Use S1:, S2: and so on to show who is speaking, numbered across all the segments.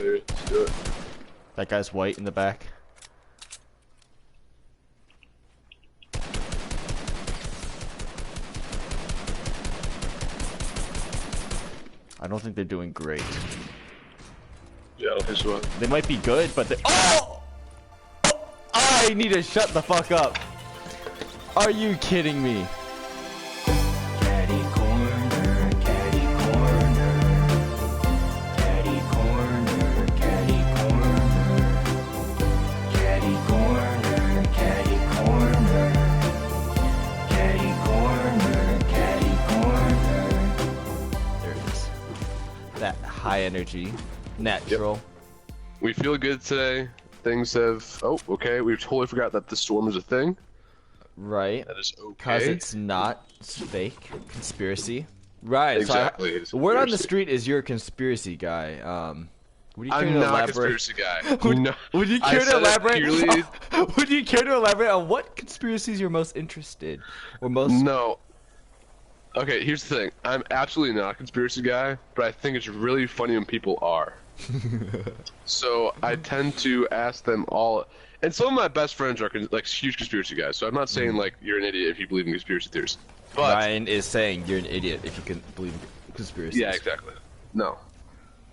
S1: maybe. Let's do it.
S2: That guy's white in the back. I don't think they're doing great.
S1: Yeah, I don't think so.
S2: They might be good, but they— Oh! I need to shut the fuck up. Are you kidding me?
S3: Caddy corner, caddy corner. Caddy corner, caddy corner. Caddy corner, caddy corner. Caddy corner, caddy corner.
S2: There it is. That high energy, natural.
S1: Yep. We feel good today. Things have. Oh, okay. We totally forgot that the storm is a thing.
S2: Right.
S1: That is okay.
S2: Because it's not. It's fake. Conspiracy. Right.
S1: Exactly.
S2: So word on the street is you're a conspiracy guy. Would you care
S1: I'm
S2: to
S1: not a
S2: elaborate?
S1: conspiracy guy.
S2: Would you care
S1: I
S2: to
S1: said it
S2: elaborate?
S1: purely-
S2: Would you care to elaborate on what conspiracies you're most interested or most?
S1: No. Okay, here's the thing. I'm absolutely not a conspiracy guy, but I think it's really funny when people are. So I tend to ask them all, and some of my best friends are like huge conspiracy guys. So I'm not saying like you're an idiot if you believe in conspiracy theories. But
S2: Ryan is saying you're an idiot if you can believe in conspiracies.
S1: yeah, exactly. No.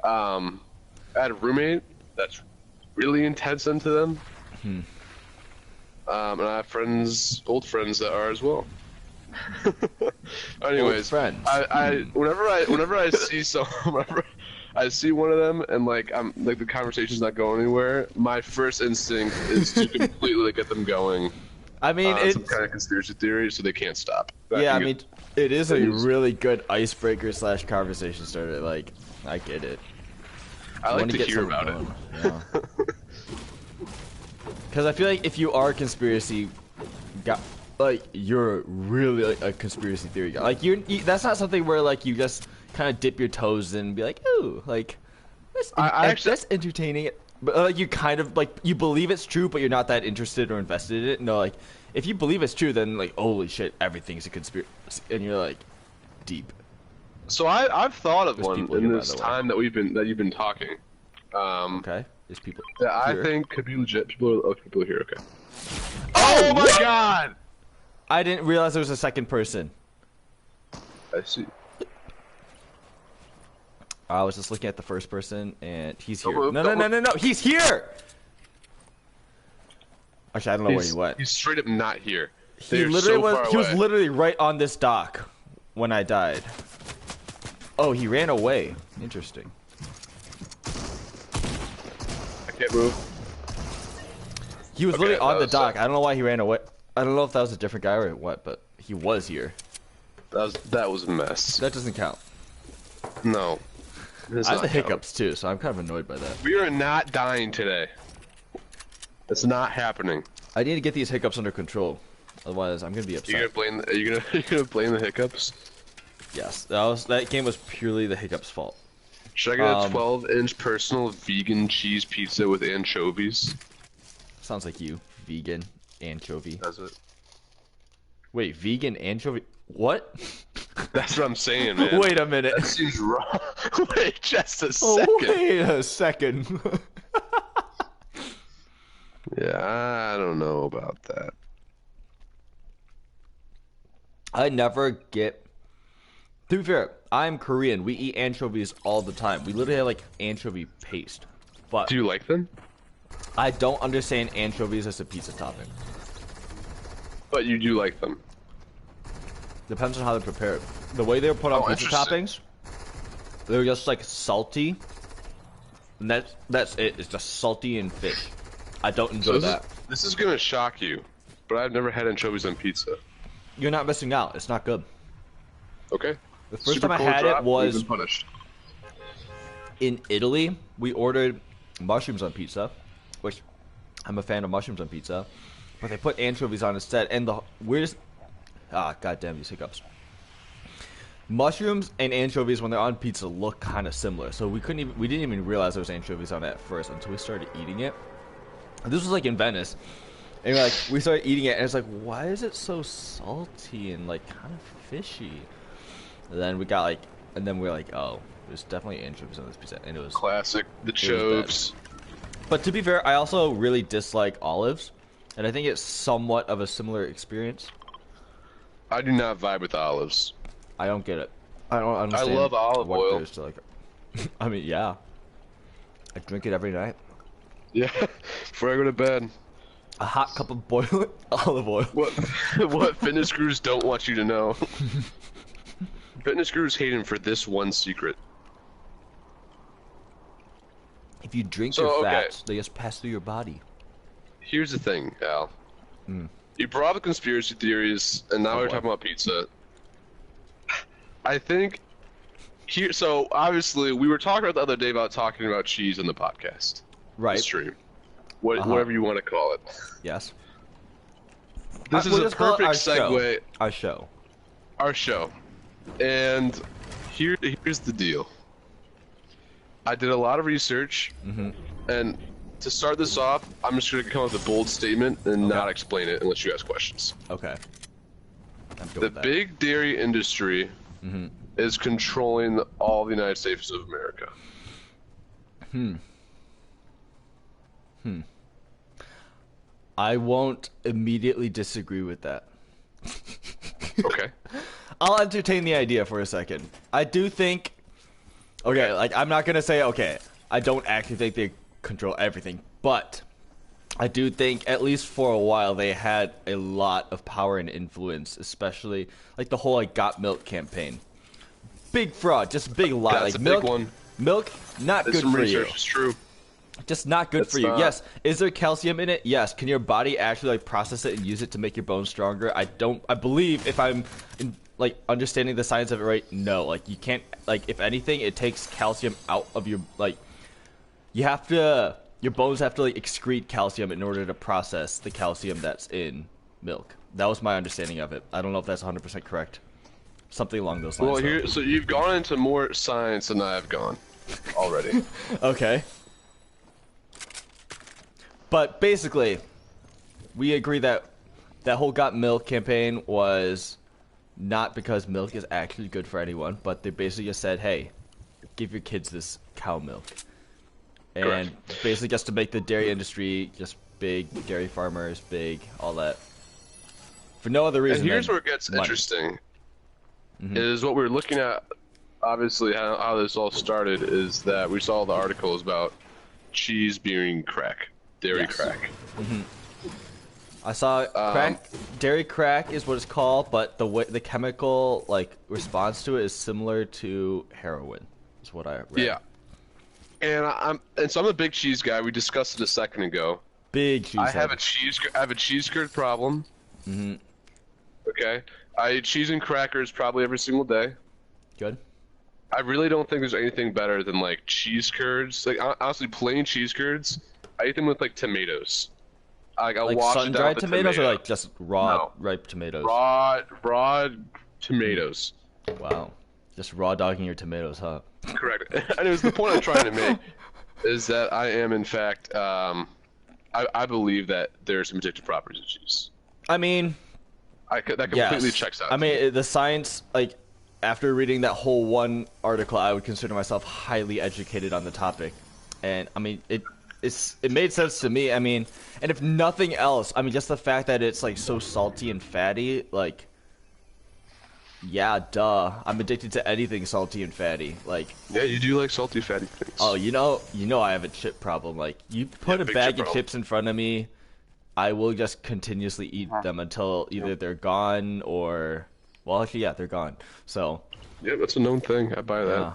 S1: I had a roommate that's really intense into them. And I have friends, old friends that are as well. Anyways,
S2: Old friends.
S1: Whenever I see whenever I see one of them and like I'm like the conversation's not going anywhere, my first instinct is to completely get them going.
S2: I mean,
S1: On
S2: it's
S1: some kind of conspiracy theory, so they can't stop.
S2: yeah. I mean, it is a
S1: it is.
S2: really good icebreaker / conversation starter. Like, I get it.
S1: I like
S2: wanna
S1: to
S2: get
S1: hear
S2: something
S1: about it.
S2: going. Yeah. Because I feel like if you are a conspiracy guy, like you're really like a conspiracy theory guy. Like that's not something where like you just kind of dip your toes in and be like, ooh, like that's entertaining. But like you kind of like you believe it's true, but you're not that interested or invested in it. No, like if you believe it's true, then like holy shit, everything's a conspiracy, and you're like deep.
S1: So I've thought of
S2: There's
S1: one
S2: people
S1: in
S2: here, by
S1: this
S2: the way.
S1: time that you've been talking.
S2: Okay, there's people.
S1: That I
S2: here.
S1: think could be legit. People are here. Okay. Oh my god!
S2: I didn't realize there was a second person.
S1: I see.
S2: I was just looking at the first person, and he's here.
S1: Don't move,
S2: No, he's here! Actually, I don't know where he went.
S1: He's straight up not here.
S2: He
S1: They're
S2: literally
S1: so far
S2: was. He was
S1: away.
S2: literally right on this dock when I died. Oh, he ran away. Interesting.
S1: I can't move.
S2: He was
S1: Okay,
S2: literally on
S1: that
S2: the
S1: was
S2: dock.
S1: sick.
S2: I don't know why he ran away. I don't know if that was a different guy or what, but he was here.
S1: That was a mess.
S2: That doesn't count.
S1: No.
S2: I have the hiccups too, so I'm kind of annoyed by that.
S1: We are not dying today. It's not happening.
S2: I need to get these hiccups under control, otherwise I'm gonna be upset.
S1: You're gonna blame the hiccups?
S2: Yes, that game was purely the hiccups' fault.
S1: Should I get a 12-inch personal vegan cheese pizza with anchovies?
S2: Sounds like you, vegan anchovy.
S1: That's it.
S2: Wait, vegan anchovy? What?
S1: That's what I'm saying, man.
S2: Wait a minute.
S1: That seems wrong. Wait just a
S2: Oh,
S1: second.
S2: wait a second.
S1: Yeah, I don't know about that.
S2: I never get. To be fair, I'm Korean. We eat anchovies all the time. We literally have like anchovy paste. But
S1: Do you like them?
S2: I don't understand anchovies as a pizza topping.
S1: But you do like them.
S2: Depends on how they're prepared. The way they're put on pizza
S1: interesting.
S2: toppings, they're just like salty. And that's it. It's just salty and fish. I don't enjoy that.
S1: This is gonna shock you, but I've never had anchovies on pizza.
S2: You're not missing out. It's not good.
S1: Okay.
S2: The first time I had it was
S1: We've been punished.
S2: in Italy. We ordered mushrooms on pizza, which I'm a fan of mushrooms on pizza, but they put anchovies on instead. And the weirdest, goddamn these hiccups. Mushrooms and anchovies when they're on pizza look kind of similar, so we didn't even realize there was anchovies on it at first until we started eating it. And this was like in Venice, and we started eating it, and it's like, why is it so salty and like kind of fishy? And then we were like, oh, It was definitely anchovies on this pizza, and it was
S1: Classic. The
S2: was
S1: choves.
S2: But to be fair, I also really dislike olives, and I think it's somewhat of a similar experience.
S1: I do not vibe with olives.
S2: I don't get it. I don't understand.
S1: love olive
S2: what
S1: oil.
S2: there is to like. I mean, yeah. I drink it every night.
S1: Yeah, before I go to bed.
S2: A hot cup of boiling olive oil.
S1: What what fitness gurus don't want you to know. Fitness gurus hate him for this one secret.
S2: If you drink
S1: So,
S2: your
S1: okay.
S2: fats, they just pass through your body.
S1: Here's the thing, Al. You brought up the conspiracy theories, and now
S2: Oh,
S1: we're
S2: boy.
S1: talking about pizza. I think here. So obviously, we were talking about the other day about talking about cheese in the podcast,
S2: Right.
S1: the stream, what,
S2: Uh-huh.
S1: whatever you want to call it.
S2: Yes.
S1: This is
S2: We'll
S1: a
S2: just call it
S1: perfect segue.
S2: Our show.
S1: Our show, and here's the deal. I did a lot of research, and to start this off, I'm just going to come up with a bold statement and not explain it unless you ask questions.
S2: Okay. I'm good
S1: The
S2: with that.
S1: big dairy industry is controlling all the United States of America.
S2: I won't immediately disagree with that.
S1: Okay.
S2: I'll entertain the idea for a second. I do think. Okay, like I'm not gonna say okay. I don't actually think they control everything, but I do think at least for a while they had a lot of power and influence, especially like the whole like Got Milk campaign. Big fraud, just big lie.
S1: That's
S2: like
S1: a
S2: milk,
S1: big one.
S2: milk, not
S1: Did
S2: good
S1: some
S2: for you.
S1: research. It's true.
S2: Just not good
S1: It's
S2: for you.
S1: not.
S2: Yes. Is there calcium in it? Yes. Can your body actually like process it and use it to make your bones stronger? I believe if I'm like understanding the science of it right, no. Like you can't. Like if anything, it takes calcium out of your like. You have to. Your bones have to like excrete calcium in order to process the calcium that's in milk. That was my understanding of it. I don't know if that's 100% correct. Something along those lines.
S1: Well,
S2: though.
S1: here, so you've gone into more science than I've gone already.
S2: Okay. But basically, we agree that that whole Got Milk campaign was not because milk is actually good for anyone, but they basically just said, hey, give your kids this cow milk. And basically just to make the dairy industry just big, dairy farmers big, all that. For no other reason
S1: And here's
S2: than
S1: where it gets
S2: money.
S1: interesting. Is what we're looking at. Obviously, how this all started is that we saw the articles about cheese being crack, dairy
S2: Yes.
S1: crack.
S2: I saw crack, dairy crack is what it's called, but the chemical like response to it is similar to heroin. Is what I read.
S1: Yeah. And so I'm a big cheese guy. We discussed it a second ago.
S2: Big cheese.
S1: I have
S2: head.
S1: a cheese curd problem. Okay. I eat cheese and crackers probably every single day.
S2: Good.
S1: I really don't think there's anything better than like cheese curds. Like honestly, plain cheese curds. I eat them with like tomatoes. Like I
S2: Like
S1: wash it down
S2: sun-dried
S1: with the
S2: tomatoes
S1: tomato.
S2: or like just raw,
S1: No.
S2: ripe tomatoes?
S1: raw tomatoes.
S2: Wow. Just raw dogging your tomatoes, huh?
S1: Correct. And it was the point I'm trying to make is that I am in fact I believe that there's some addictive properties of cheese.
S2: I mean,
S1: That completely
S2: yes.
S1: checks out.
S2: I mean, the science, like, after reading that whole one article, I would consider myself highly educated on the topic. And, I mean, it made sense to me. I mean, and if nothing else, I mean, just the fact that it's, like, so salty and fatty, like, yeah, duh. I'm addicted to anything salty and fatty. Like,
S1: Yeah, you do like salty, fatty things.
S2: oh, you know I have a chip problem. Like, you put a
S1: big
S2: bag
S1: chip
S2: of
S1: problem.
S2: chips in front of me, I will just continuously eat them until either they're gone or, well, actually, yeah, they're gone. So,
S1: Yeah, that's a known thing. I buy that.
S2: yeah.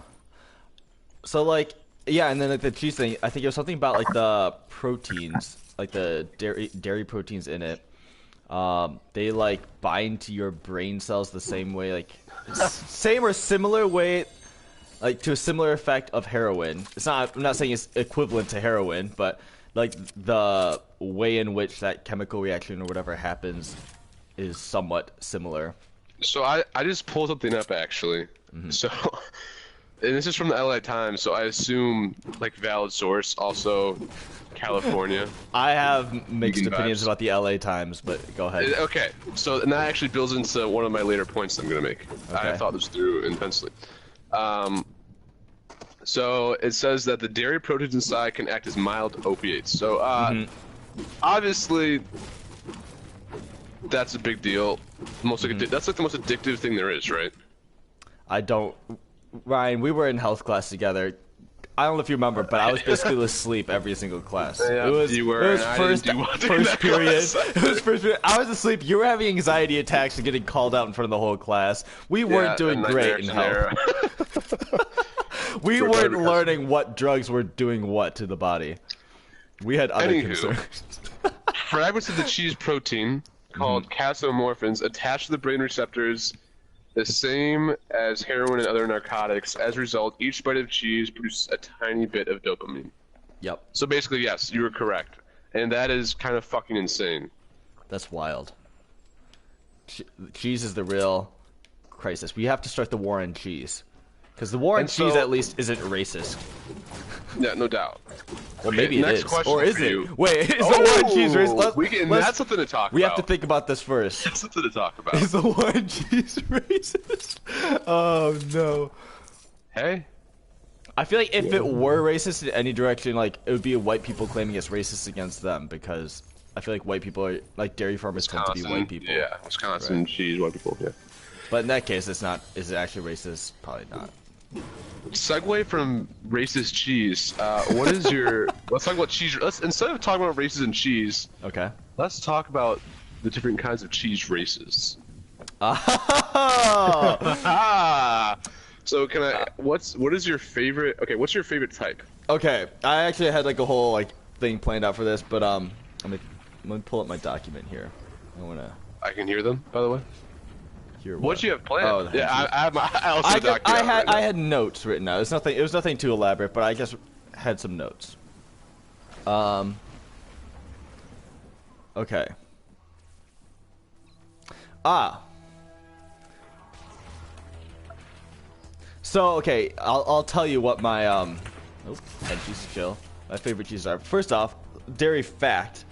S2: So, like, yeah, and then like the cheese thing, I think it was something about like the proteins, like the dairy proteins in it. They like bind to your brain cells the same way, like same or similar way, like to a similar effect of heroin. It's not. I'm not saying it's equivalent to heroin, but like the way in which that chemical reaction or whatever happens is somewhat similar.
S1: So I just pulled something up actually. So, and this is from the LA Times. So I assume like valid source. Also, California.
S2: I have mixed
S1: Vegan
S2: opinions
S1: vibes.
S2: about the LA Times, but go ahead.
S1: Okay, so and that actually builds into one of my later points I'm gonna make. I
S2: Okay.
S1: thought this through intensely. So it says that the dairy proteins inside can act as mild opiates. So obviously, that's a big deal. That's like the most addictive thing there is, right?
S2: I don't. Ryan, we were in health class together. I don't know if you remember, but I was basically asleep every single class.
S1: Yeah, you were.
S2: It was
S1: and I
S2: first
S1: didn't do well
S2: period.
S1: during that class.
S2: It was first period. I was asleep. You were having anxiety attacks and getting called out in front of the whole class. We weren't doing great in health. We weren't learning what drugs were doing what to the body. We had other concerns.
S1: Fragments of the cheese protein, called casomorphins, attach to the brain receptors the same as heroin and other narcotics. As a result, each bite of cheese produces a tiny bit of dopamine.
S2: Yep.
S1: So basically, yes, you were correct. And that is kind of fucking insane.
S2: That's wild. Cheese is the real crisis. We have to start the war on cheese. Because the war on cheese, at least, isn't racist.
S1: Yeah, no doubt.
S2: Well, maybe it is. Or is
S1: you.
S2: it? Wait, is the war on cheese racist?
S1: That's something to talk about.
S2: We have to think about this first.
S1: That's something to talk about.
S2: Is the war on cheese racist? Oh, no.
S1: Hey?
S2: I feel like if it were racist in any direction, like, it would be white people claiming it's racist against them, because I feel like white people are, like, dairy farmers tend to be white people.
S1: Yeah, Wisconsin cheese, white people, yeah.
S2: But in that case, it's not. Is it actually racist? Probably not.
S1: Segue from racist cheese. What is your? Let's talk about cheese. Instead of talking about races and cheese,
S2: Okay.
S1: let's talk about the different kinds of cheese races.
S2: Oh!
S1: So what is your favorite? Okay, what's your favorite type?
S2: Okay. I actually had like a whole thing planned out for this, but let me pull up my document here.
S1: I can hear them, by the way.
S2: Hear
S1: What do you have planned?
S2: Oh,
S1: yeah, I have my. I also have a document right now.
S2: I had notes written out. It was nothing too elaborate, but I just had some notes. Okay. So okay, I'll tell you what my head cheese chill. My favorite cheeses are. First off, dairy fact.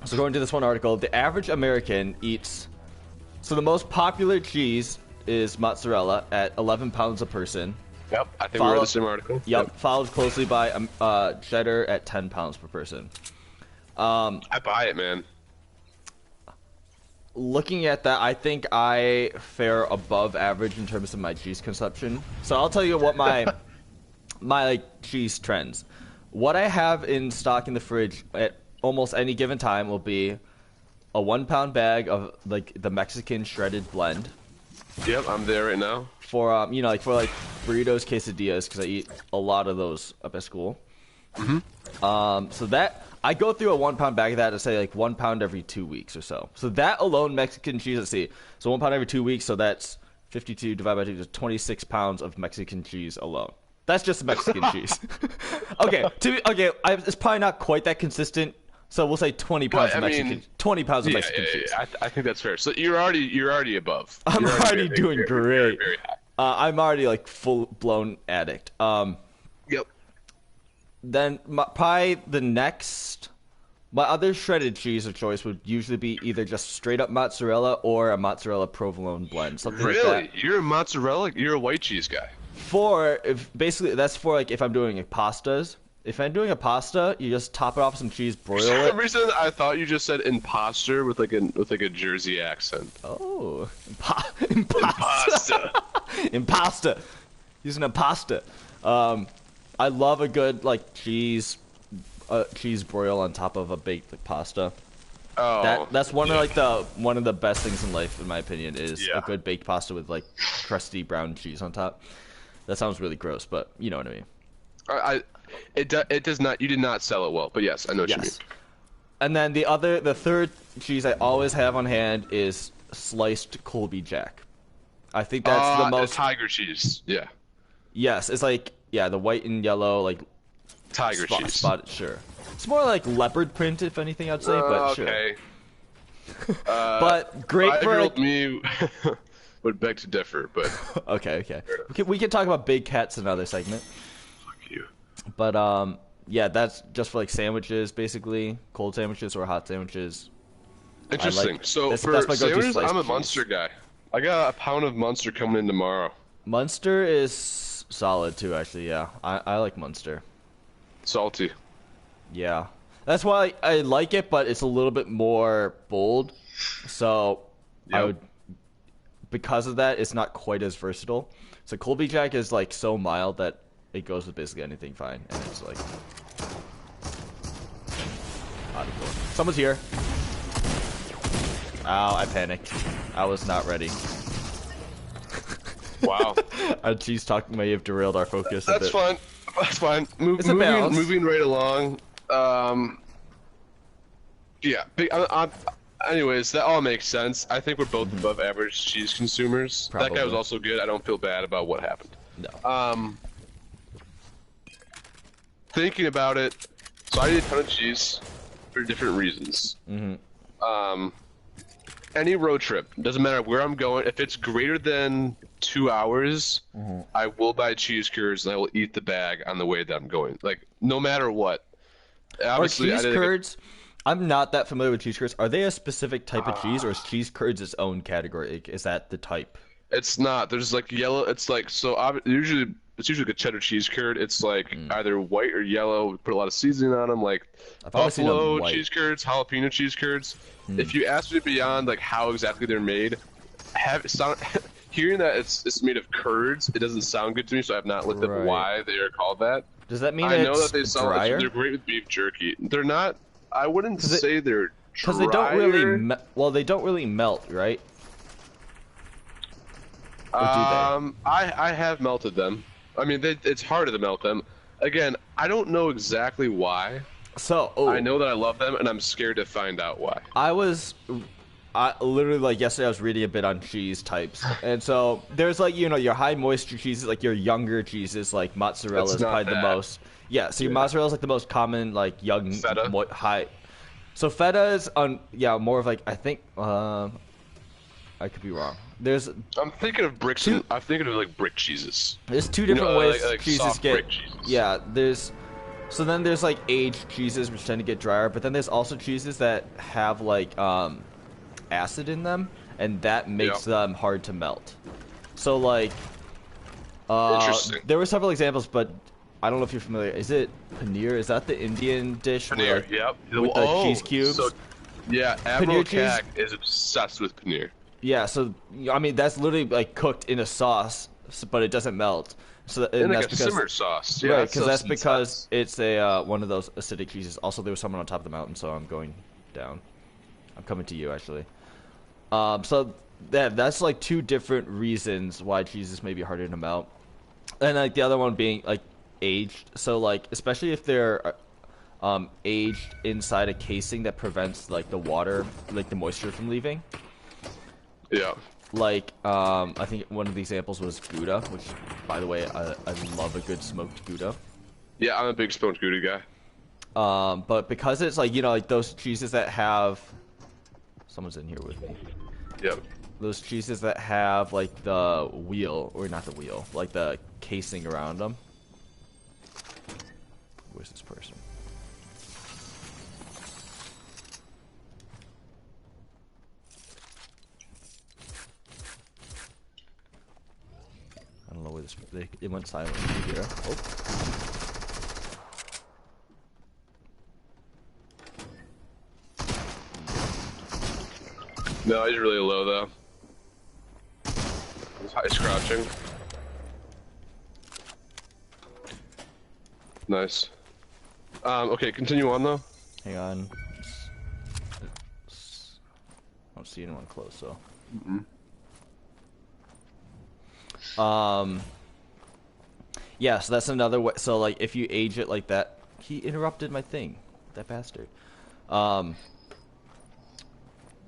S2: So going to this one article, the average American eats. So the most popular cheese is mozzarella at 11 pounds a person.
S1: Yep, I think we read the same article.
S2: Yep, followed closely by cheddar at 10 pounds per person.
S1: I buy it, man.
S2: Looking at that, I think I fare above average in terms of my cheese consumption. So I'll tell you what my cheese trends. What I have in stock in the fridge at almost any given time will be a 1 pound bag of the Mexican shredded blend.
S1: Yep, I'm there right now.
S2: For for burritos, quesadillas, because I eat a lot of those up at school. So that I go through a 1 pound bag of that to say 1 pound every 2 weeks or so. So that alone, Mexican cheese. Let's see. So 1 pound every 2 weeks. So that's 52 divided by 2 is 26 pounds of Mexican cheese alone. That's just Mexican cheese. Okay, it's probably not quite that consistent. So we'll say 20 pounds of Mexican. 20 pounds of Mexican cheese.
S1: I think that's fair. So you're already above.
S2: I'm already doing great.
S1: Very, very high.
S2: I'm already full blown addict.
S1: Yep.
S2: Then probably my other shredded cheese of choice would usually be either just straight up mozzarella or a mozzarella provolone blend. Something like that.
S1: Really? You're a mozzarella? You're a white cheese guy.
S2: That's for if I'm doing pastas. If I'm doing a pasta, you just top it off with some cheese, broil it.
S1: For some reason, I thought you just said imposter with a Jersey accent.
S2: Oh, impasta. Impasta. Using a pasta. I love a good cheese broil on top of a baked pasta.
S1: Oh,
S2: that's one of the best things in life, in my opinion, is a good baked pasta with crusty brown cheese on top. That sounds really gross, but you know what I mean.
S1: It does not. You did not sell it well, but yes, I know what you mean.
S2: And then the third cheese I always have on hand is sliced Colby Jack. I think that's the most
S1: tiger cheese. Yeah.
S2: Yes, it's the white and yellow
S1: tiger cheese.
S2: Spotted, sure. It's more like leopard print, if anything, I'd say, but
S1: okay.
S2: Sure. But great for
S1: me would beg to differ, but
S2: okay. We can talk about big cats in another segment.
S1: Fuck you.
S2: But that's just for sandwiches, basically, cold sandwiches or hot sandwiches.
S1: Interesting. So
S2: that's
S1: for
S2: my
S1: sandwiches, I'm a
S2: cheese.
S1: Munster guy. I got a pound of Munster coming in tomorrow.
S2: Munster is solid too, actually. Yeah, I like Munster.
S1: Salty.
S2: Yeah, that's why I like it, but it's a little bit more bold. So I
S1: Yep.
S2: would, because of that, it's not quite as versatile. So Colby Jack is like so mild that it goes with basically anything fine, and it's like out of door. Someone's here. Ow! I panicked. I was not ready.
S1: Wow.
S2: Our cheese talk may have derailed our focus a
S1: That's
S2: bit.
S1: fine. That's fine.
S2: It's a balance.
S1: Moving right along. Yeah. Anyways, that all makes sense. I think we're both above average cheese consumers. That guy was
S2: Probably.
S1: also good. I don't feel bad about what happened.
S2: No.
S1: Thinking about it, so I eat a ton of cheese for different reasons. Any road trip, doesn't matter where I'm going, if it's greater than 2 hours, I will buy cheese curds and I will eat the bag on the way that I'm going. Like, no matter what.
S2: Are
S1: Obviously,
S2: cheese curds? I'm not that familiar with cheese curds. Are they a specific type of cheese, or is cheese curds its own category? Like, is that the type?
S1: It's not. There's like yellow. It's like so. Usually, it's usually like a cheddar cheese curd. It's like either white or yellow. We put a lot of seasoning on them, like
S2: I've always seen them
S1: buffalo
S2: white.
S1: cheese curds, jalapeno cheese curds. If you ask me beyond like how exactly they're made, hearing that it's made of curds, it doesn't sound good to me. So I have not looked
S2: Right.
S1: up why they are called that.
S2: Does that mean
S1: I
S2: it's
S1: know that they sound like
S2: drier?
S1: they're great with beef jerky. They're not. I wouldn't say they're
S2: Because they don't really,
S1: drier.
S2: well, they don't really melt, right? Or do they?
S1: I have melted them. I mean, it's harder to melt them. Again, I don't know exactly why.
S2: So,
S1: I know that I love them, and I'm scared to find out why.
S2: I literally, like, yesterday I was reading a bit on cheese types. And so there's, like, you know, your high moisture cheeses, like your younger cheeses, like mozzarella
S1: That's
S2: is
S1: not
S2: probably the
S1: bad.
S2: most. Yeah, so your mozzarella is like the most common, like, young,
S1: Feta?
S2: high. So feta is, more of like, I think, I could be wrong. There's
S1: I'm thinking of bricks. I'm thinking of like brick cheeses.
S2: two different
S1: know,
S2: ways
S1: like
S2: cheeses
S1: soft
S2: get.
S1: brick cheeses.
S2: Yeah, so then there's like aged cheeses which tend to get drier, but then there's also cheeses that have like acid in them, and that makes them hard to melt. So like,
S1: Interesting.
S2: there were several examples, but I don't know if you're familiar. Is it paneer? Is that the Indian dish?
S1: Paneer. Yep.
S2: With the cheese cubes?
S1: So, yeah, Admiral
S2: Paneer cheese?
S1: Cack is obsessed with paneer.
S2: Yeah, so I mean that's literally like cooked in a sauce, but it doesn't melt. So and
S1: And like
S2: that's
S1: a
S2: because
S1: simmer sauce. Yeah,
S2: right,
S1: that
S2: because that's
S1: stuff's
S2: because
S1: intense.
S2: it's a one of those acidic cheeses. Also, there was someone on top of the mountain, so I'm going down. I'm coming to you actually. So that's like two different reasons why cheeses may be harder to melt, and like the other one being like aged. So like especially if they're aged inside a casing that prevents like the water, like the moisture from leaving.
S1: Yeah.
S2: Like, I think one of the examples was Gouda, which, by the way, I love a good smoked Gouda.
S1: Yeah, I'm a big smoked Gouda guy.
S2: But because it's like, you know, like those cheeses that have... Someone's in here with me.
S1: Yep.
S2: Those cheeses that have, like, the wheel, or not the wheel, like the casing around them. Where's this person? I don't know where this. It went silent here. Oh.
S1: No, he's really low though. He's high crouching. Nice. Okay, continue on though.
S2: Hang on. I don't see anyone close, so. Yeah, so that's another way. So, like, if you age it like that, he interrupted my thing, that bastard.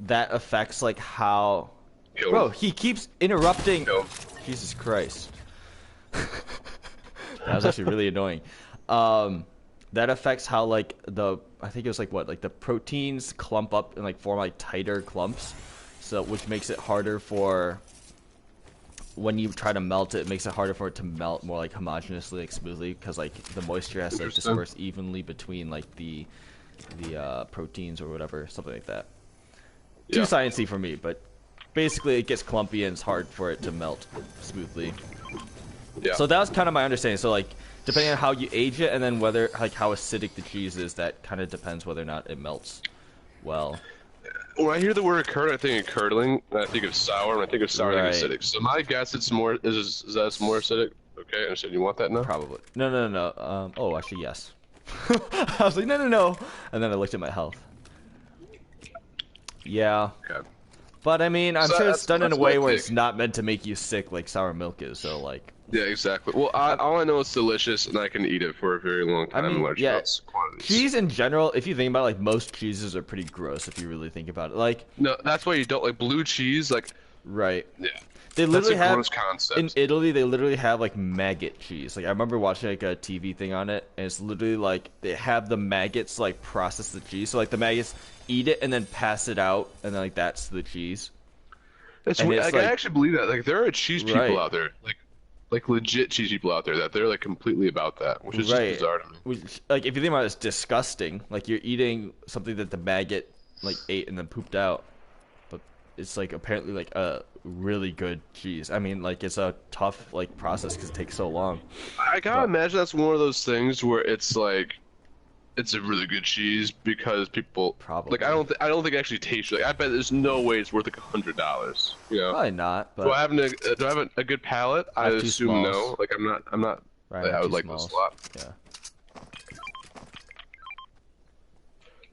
S2: That affects like how.
S1: Kill
S2: Bro,
S1: him.
S2: he keeps interrupting.
S1: Kill him.
S2: Jesus Christ. That was actually really annoying. That affects how like I think it was like what, like the proteins clump up and like form like tighter clumps, so which makes it harder for when you try to melt it. It makes it harder for it to melt more like homogeneously, like smoothly, because like the moisture has to like,
S1: Interesting.
S2: disperse evenly between like the proteins or whatever, something like that. Too
S1: Yeah.
S2: sciencey for me, but basically it gets clumpy and it's hard for it to melt smoothly.
S1: Yeah.
S2: So that was kind of my understanding. So like, depending on how you age it, and then whether like how acidic the cheese is, that kind of depends whether or not it melts well.
S1: When I hear the word curd, I think of curdling, and I think of sour, and I think of sour, I think
S2: Right.
S1: of acidic. So my guess it's more is that it's more acidic. Okay, I understand. You want that now?
S2: Probably. No. Oh, actually, yes. I was like, no. And then I looked at my health. Yeah.
S1: Okay.
S2: But I mean, I'm
S1: So
S2: sure it's done in a
S1: that's
S2: way
S1: my
S2: where
S1: take.
S2: it's not meant to make you sick like sour milk is. So like,
S1: Yeah, exactly. Well, all I know is delicious, and I can eat it for a very long time in large quantities.
S2: cheese in general, if you think about it, like most cheeses are pretty gross if you really think about it. Like,
S1: No, that's why you don't like blue cheese. Like,
S2: right.
S1: yeah,
S2: They
S1: that's
S2: literally
S1: a
S2: have
S1: gross concept.
S2: in Italy. They literally have like maggot cheese. Like I remember watching like a TV thing on it, and it's literally like they have the maggots like process the cheese. So like the maggots eat it and then pass it out, and then like that's the cheese.
S1: It's
S2: and
S1: weird.
S2: it's
S1: Like,
S2: like-
S1: I actually believe that. Like, there are cheese people
S2: Right.
S1: out there, like legit cheese people out there that they're like completely about that, which is just
S2: Right.
S1: bizarre to me.
S2: Which, like if you think about it, it's disgusting. Like you're eating something that the maggot like ate and then pooped out, but it's like apparently like a really good cheese. I mean, like it's a tough like process because it takes so long.
S1: I gotta imagine that's one of those things where it's like, it's a really good cheese because people
S2: Probably.
S1: like I don't think it actually tastes like. I bet there's no way it's worth like $100. You know.
S2: Probably not, but
S1: Do I have a good palate? I
S2: have two
S1: assume
S2: smalls.
S1: no. Like I'm not.
S2: right,
S1: Like, I
S2: two
S1: would like
S2: smalls.
S1: this a lot.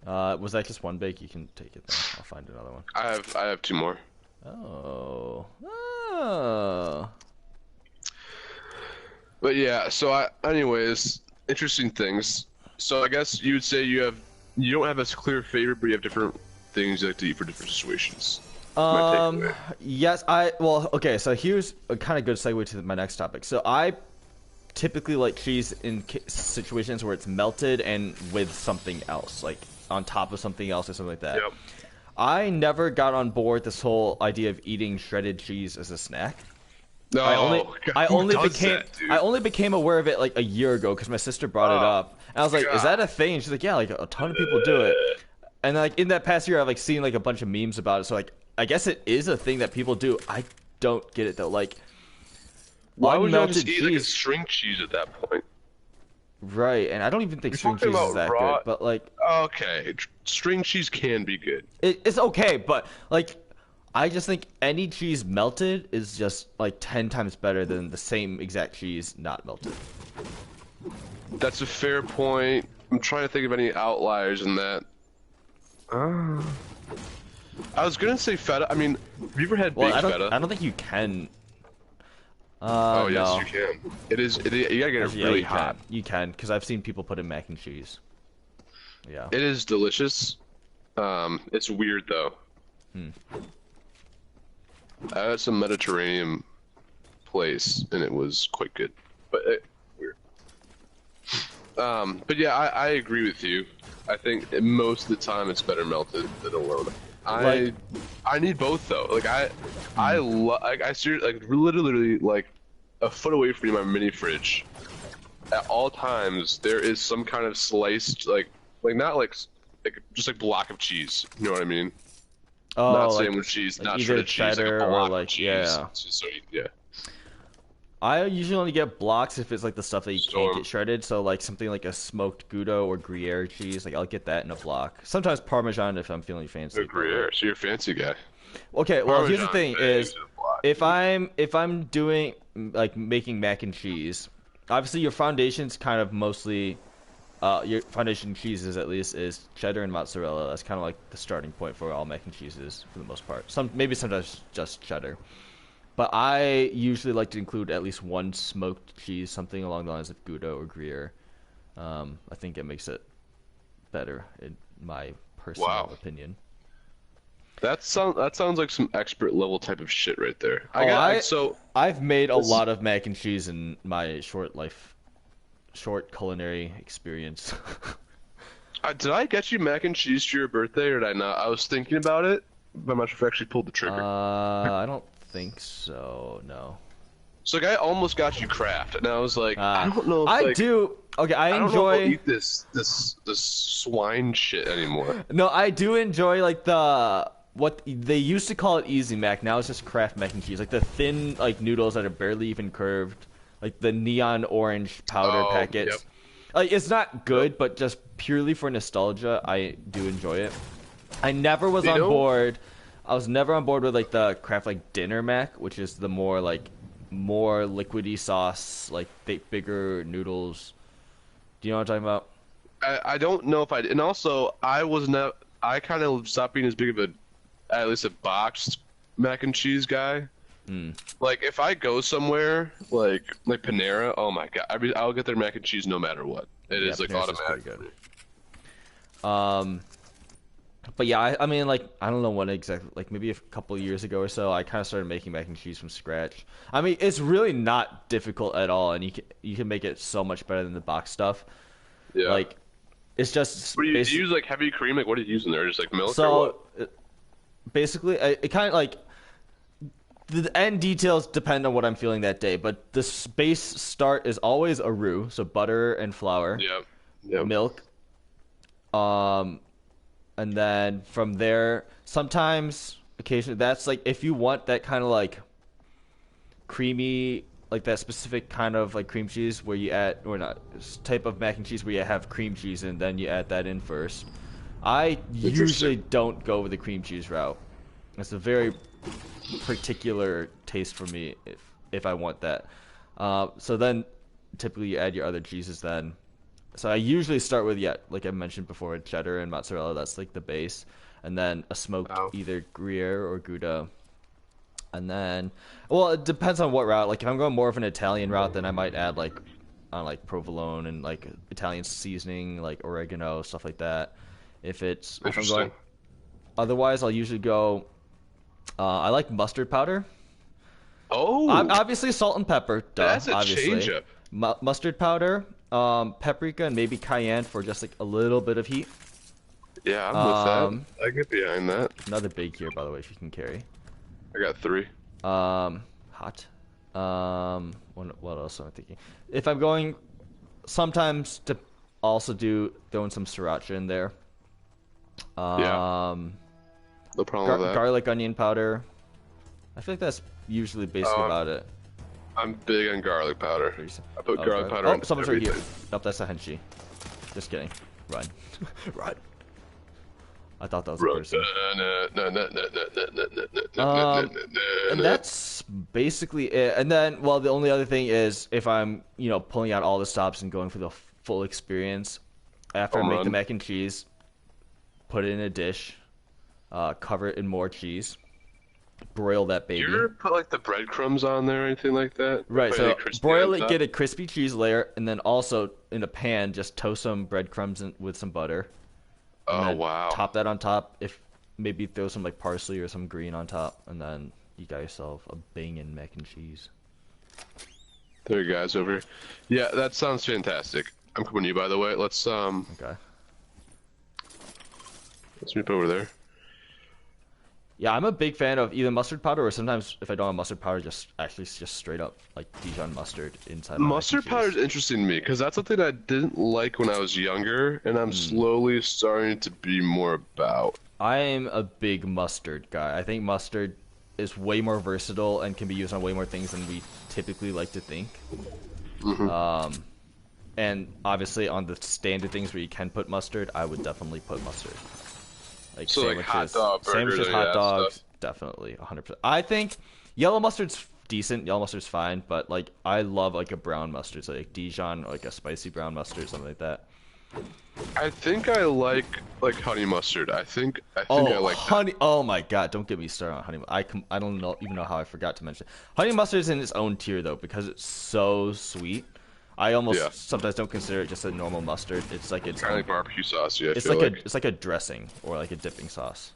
S2: Yeah. Was that just one bake? You can take it then. I'll find another one.
S1: I have two more.
S2: Oh.
S1: But yeah, so anyways, interesting things. So I guess you would say you don't have a clear favorite, but you have different things you like to eat for different situations. My takeaway.
S2: Yes, okay, so here's a kind of good segue to my next topic. So I typically like cheese in situations where it's melted and with something else, like on top of something else or something like that.
S1: Yep.
S2: I never got on board this whole idea of eating shredded cheese as a snack.
S1: No,
S2: I
S1: who
S2: only
S1: does
S2: became
S1: that, dude?
S2: I only became aware of it like a year ago because my sister brought it
S1: Oh,
S2: up, and I was like, "Is that a thing?" And she's like, "Yeah, like a ton of people do it." And like in that past year, I've like seen like a bunch of memes about it. So like, I guess it is a thing that people do. I don't get it though. Like,
S1: Why would you
S2: unmelted
S1: just eat like a
S2: cheese,
S1: string cheese at that point?
S2: right? And I don't even think
S1: You're
S2: string
S1: talking
S2: cheese is
S1: about
S2: that
S1: raw-
S2: good. But like,
S1: Okay, string cheese can be good.
S2: it's okay. But like, I just think any cheese melted is just like 10 times better than the same exact cheese not melted.
S1: That's a fair point. I'm trying to think of any outliers in that. I was gonna say feta. I mean, have you ever had
S2: Well,
S1: baked
S2: I
S1: feta?
S2: don't think you can.
S1: Oh yes,
S2: no.
S1: you can. You gotta get it
S2: Actually, yeah,
S1: really
S2: you
S1: hot.
S2: Can. You can, because I've seen people put in mac and cheese. Yeah.
S1: It is delicious. It's weird though. I had some Mediterranean place and it was quite good, but weird. But yeah, I agree with you. I think most of the time it's better melted than alone.
S2: Like-
S1: I need both though. Like I seriously like literally like a foot away from my mini fridge. At all times there is some kind of sliced like not like just like block of cheese. You know what I mean?
S2: Oh,
S1: Not
S2: like,
S1: sandwich cheese,
S2: like
S1: not
S2: either
S1: shredded cheese, like
S2: cheddar
S1: a
S2: or,
S1: block of
S2: like,
S1: cheese.
S2: yeah.
S1: It's just so yeah.
S2: I usually only get blocks if it's like the stuff that you can't
S1: Storm.
S2: get shredded. So like something like a smoked Gouda or Gruyere cheese, like I'll get that in a block. Sometimes Parmesan if I'm feeling fancy.
S1: The Gruyere, so you're a fancy guy.
S2: Okay, well here's the
S1: Parmesan,
S2: thing
S1: man,
S2: is,
S1: use it a block.
S2: if I'm doing like making mac and cheese, obviously your foundation's kind of mostly, your foundation cheeses at least is cheddar and mozzarella. That's kind of like the starting point for all mac and cheeses for the most part. Maybe sometimes just cheddar, but I usually like to include at least one smoked cheese, something along the lines of Gouda or Gruyere. I think it makes it better in my personal
S1: Wow.
S2: opinion.
S1: That sounds like some expert level type of shit right there.
S2: Oh, I've made a lot of mac and cheese in my short culinary experience.
S1: Did I get you mac and cheese for your birthday or did I not? I was thinking about it, but I'm not sure if I actually pulled the trigger.
S2: I don't think so. No.
S1: So like, I almost got you Kraft, and I was like, I don't know. If,
S2: I
S1: like,
S2: do. Okay, I
S1: I don't know if I'll
S2: enjoy.
S1: eat this swine shit anymore.
S2: No, I do enjoy like what they used to call it Easy Mac. Now it's just Kraft mac and cheese, like the thin like noodles that are barely even curved. like the neon orange powder
S1: Oh,
S2: packets.
S1: yep.
S2: Like it's not good, but just purely for nostalgia, I do enjoy it. I never was
S1: You
S2: on
S1: know-
S2: board. I was never on board with like the Kraft like dinner mac, which is the more liquidy sauce, like bigger noodles. Do you know what I'm talking about?
S1: I don't know if I. And also, I was not. I kind of stopped being as big of at least a boxed mac and cheese guy. Like if I go somewhere like Panera, oh my god, I'll get their mac and cheese no matter what. It is like
S2: Panera's just
S1: automatic.
S2: pretty good. But yeah, I mean, like, I don't know when exactly, like, maybe a couple of years ago or so, I kind of started making mac and cheese from scratch. I mean, it's really not difficult at all, and you can make it so much better than the box stuff.
S1: Yeah.
S2: Like, it's just
S1: What do you use like heavy cream? Like what do you use in there? Just like milk or
S2: so
S1: what?
S2: basically, it kind of like the end details depend on what I'm feeling that day, but the base start is always a roux, so butter and flour,
S1: Yeah. Yeah.
S2: milk. And then from there, sometimes, occasionally, that's like if you want that kind of like creamy, like that specific kind of like cream cheese where you add, or not, type of mac and cheese where you have cream cheese and then you add that in first. I usually don't go with the cream cheese route. It's a very particular taste for me if I want that. So then typically you add your other cheeses then. So I usually start with, yeah, like I mentioned before, cheddar and mozzarella. That's like the base. And then a smoked either Gruyere or Gouda. And then, well, it depends on what route. Like if I'm going more of an Italian route, then I might add like provolone and like Italian seasoning, like oregano, stuff like that. If I'm going, otherwise I'll usually go. I like mustard powder.
S1: Oh,
S2: Obviously salt and pepper. Duh,
S1: that's a
S2: obviously.
S1: change up.
S2: Mustard powder, paprika, and maybe cayenne for just like a little bit of heat.
S1: Yeah, I'm with that. I get behind that.
S2: Another big here, by the way, if you can carry.
S1: I got 3.
S2: Hot. What else am I thinking? If I'm going, sometimes to also throwing some sriracha in there.
S1: Yeah. No problem with that.
S2: Garlic onion powder. I feel like that's usually basically about it.
S1: I'm big on garlic powder. I put garlic powder in
S2: someone's right here.
S1: everything.
S2: Nope, that's a henchie. Just kidding. Run. Run. I thought that was a person. And that's basically it. And then, well, the only other thing is if I'm, pulling out all the stops and going for the full experience, after I make the mac and cheese, put it in a dish, cover it in more cheese, broil that baby.
S1: Do you ever put like the breadcrumbs on there or anything like that?
S2: Right,
S1: Put
S2: so
S1: any crispy
S2: broil
S1: on
S2: it,
S1: top?
S2: get a crispy cheese layer, and then also in a pan, just toast some breadcrumbs with some butter. And
S1: Oh
S2: then
S1: wow.
S2: Top that on top. If maybe throw some like parsley or some green on top, and then you got yourself a banging mac and cheese.
S1: There you guys over here. Yeah, that sounds fantastic. I'm coming to you, by the way. Let's
S2: Okay.
S1: meet over there.
S2: Yeah, I'm a big fan of either mustard powder or sometimes if I don't have mustard powder, just straight up like Dijon mustard inside.
S1: Mustard powder is interesting to me because that's something I didn't like when I was younger, and I'm slowly starting to be more about.
S2: I am a big mustard guy. I think mustard is way more versatile and can be used on way more things than we typically like to think. And obviously on the standard things where you can put mustard, I would definitely put mustard. Like
S1: So like hot dog burgers,
S2: sandwiches,
S1: and
S2: hot
S1: that
S2: dogs,
S1: stuff.
S2: definitely 100%. I think yellow mustard's decent. Yellow mustard's fine, but like I love like a brown mustard, so like Dijon or like a spicy brown mustard, something like that.
S1: I think I like honey mustard. I think I like that.
S2: honey! Oh my god! Don't get me started on honey. I don't even know how I forgot to mention. Honey mustard is in its own tier though because it's so sweet. I almost sometimes don't consider it just a normal mustard. It's like it's
S1: Kind of like barbecue sauce. Yeah,
S2: it's like a dressing or like a dipping sauce.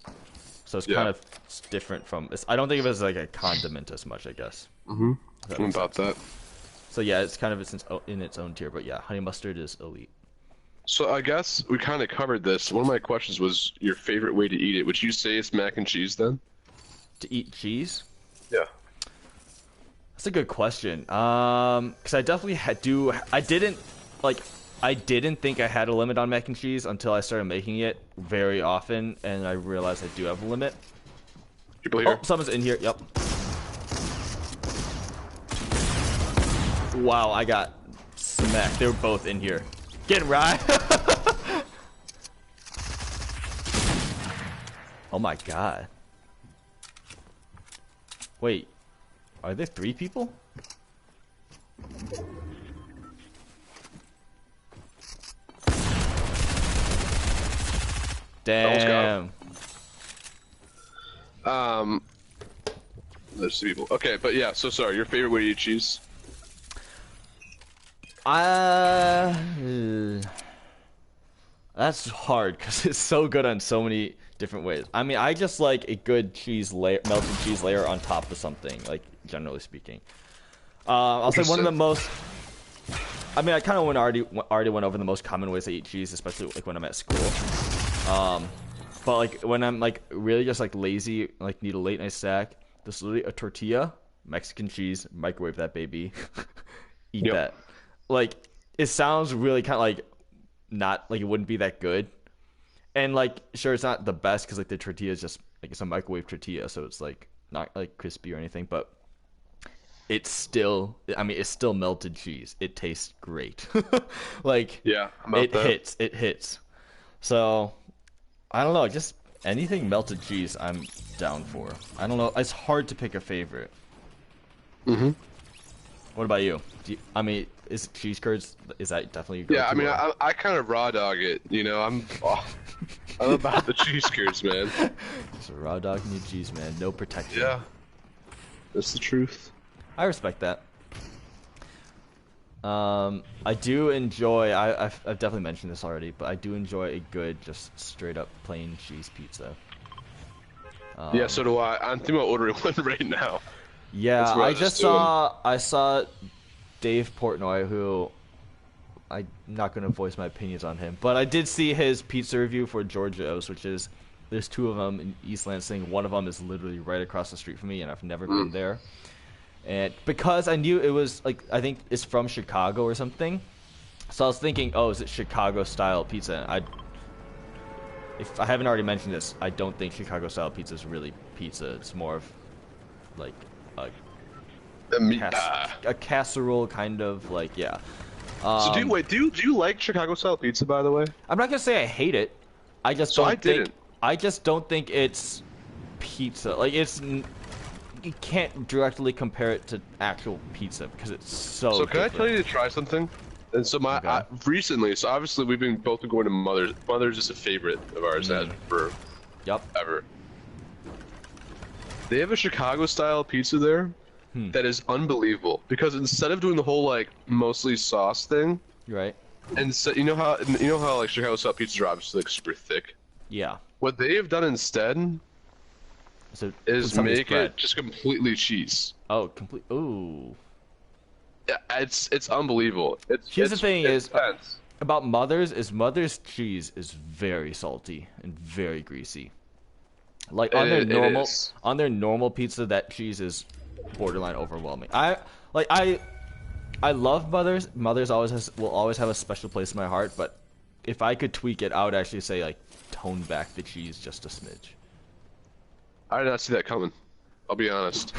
S2: So it's kind of different from. I don't think of it as like a condiment as much, I guess.
S1: I'm about that.
S2: So yeah, it's kind of in its own tier. But yeah, honey mustard is elite.
S1: So I guess we kind of covered this. One of my questions was your favorite way to eat it. Would you say it's mac and cheese then?
S2: To eat cheese?
S1: Yeah.
S2: That's a good question. Because I definitely I didn't think I had a limit on mac and cheese until I started making it very often, and I realized I do have a limit.
S1: People here?
S2: Oh, someone's in here. Yep. Wow, I got smacked. They were both in here. Get him, right? Oh my god. Wait, are there 3 people? Damn.
S1: There's 2 people. Okay, but yeah. So sorry. Your favorite way to eat cheese?
S2: That's hard because it's so good on so many different ways. I mean, I just like a good cheese layer, melted cheese layer on top of something, like generally speaking. I'll say one of the most. I mean, I kind of already went over the most common ways I eat cheese, especially like when I'm at school. But like when I'm like really just like lazy, like need a late night snack, this is literally a tortilla, Mexican cheese, microwave that baby, eat that. Like it sounds really kind of like not like it wouldn't be that good, and like sure it's not the best because like the tortilla is just like it's a microwave tortilla, so it's like not like crispy or anything, but it's still, I mean, it's still melted cheese. It tastes great. Like
S1: Yeah,
S2: it hits. So I don't know, just anything melted cheese I'm down for. I don't know, it's hard to pick a favorite. What about you? I mean, is cheese curds, is that definitely your go-to?
S1: Yeah, I mean, I kind of raw dog it. You know, I'm about the cheese curds, man.
S2: Just a raw dog and your cheese, man. No protection.
S1: Yeah, that's the truth.
S2: I respect that. I do enjoy, I've definitely mentioned this already, but I do enjoy a good, just straight up plain cheese pizza.
S1: Yeah, so do I. I'm thinking about ordering one right now.
S2: Yeah,
S1: That's what
S2: I saw Dave Portnoy, who I'm not going to voice my opinions on him, but I did see his pizza review for Giorgio's, which is, there's 2 of them in East Lansing. One of them is literally right across the street from me, and I've never been there. And because I knew it was, like, I think it's from Chicago or something, so I was thinking, oh, is it Chicago-style pizza? If I haven't already mentioned this, I don't think Chicago-style pizza is really pizza. It's more of, like, a casserole kind of, like, yeah.
S1: So do you like Chicago style pizza, by the way?
S2: I'm not gonna say I hate it. I just don't think it's pizza. Like you can't directly compare it to actual pizza because it's so.
S1: So can
S2: different.
S1: I tell you to try something? And so recently, so obviously we've been both going to Mother's. Mother's is a favorite of ours has for ever. They have a Chicago style pizza there that is unbelievable because instead of doing the whole like mostly sauce thing,
S2: right?
S1: And so you know how like Chicago style pizzas are obviously like super thick.
S2: Yeah.
S1: What they have done instead is make it just completely cheese.
S2: Oh, complete. Ooh.
S1: Yeah, it's unbelievable.
S2: Here's the thing about Mother's is Mother's cheese is very salty and very greasy. Like on their normal pizza, that cheese is borderline overwhelming. I love Mother's. Mother's will always have a special place in my heart. But if I could tweak it, I would actually say like tone back the cheese just a smidge.
S1: I did not see that coming. I'll be honest.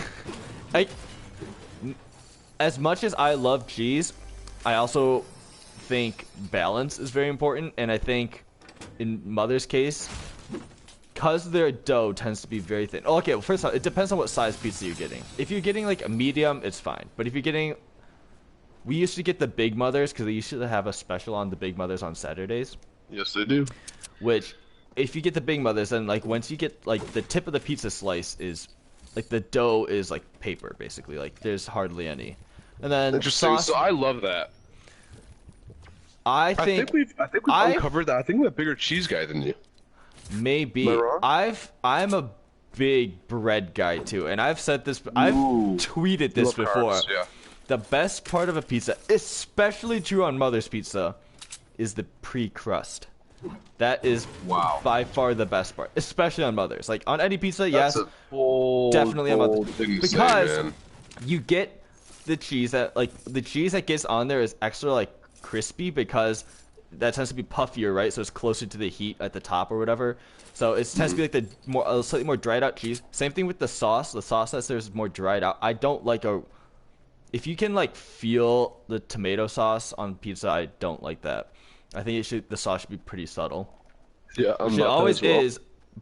S2: As much as I love cheese, I also think balance is very important, and I think in Mother's case, because their dough tends to be very thin. Oh, okay, well, first off, it depends on what size pizza you're getting. If you're getting like a medium, it's fine. But if you're getting, we used to get the Big Mothers because they used to have a special on the Big Mothers on Saturdays.
S1: Yes, they do.
S2: Which, if you get the Big Mothers, then like once you get like the tip of the pizza slice is, like the dough is like paper basically. Like there's hardly any. And then
S1: interesting.
S2: Sauce,
S1: so I love that.
S2: I think
S1: we've uncovered that. I think we have a bigger cheese guy than you.
S2: Maybe.
S1: Am I wrong?
S2: I'm a big bread guy too, and I've said this. I've tweeted this before.
S1: Carbs, yeah.
S2: The best part of a pizza, especially true on Mother's pizza, is the pre-crust. That is by far the best part, especially on Mother's. Like on any pizza,
S1: That's
S2: yes,
S1: a bold,
S2: definitely on Mother's, because
S1: man.
S2: you get the cheese that the cheese that gets on there is extra like crispy because that tends to be puffier, right? So it's closer to the heat at the top or whatever. So it tends to be like the slightly more dried out cheese. Same thing with the sauce. The sauce that there's more dried out. I don't like if you can like feel the tomato sauce on pizza, I don't like that. I think the sauce should be pretty subtle.
S1: Yeah,
S2: Which it always is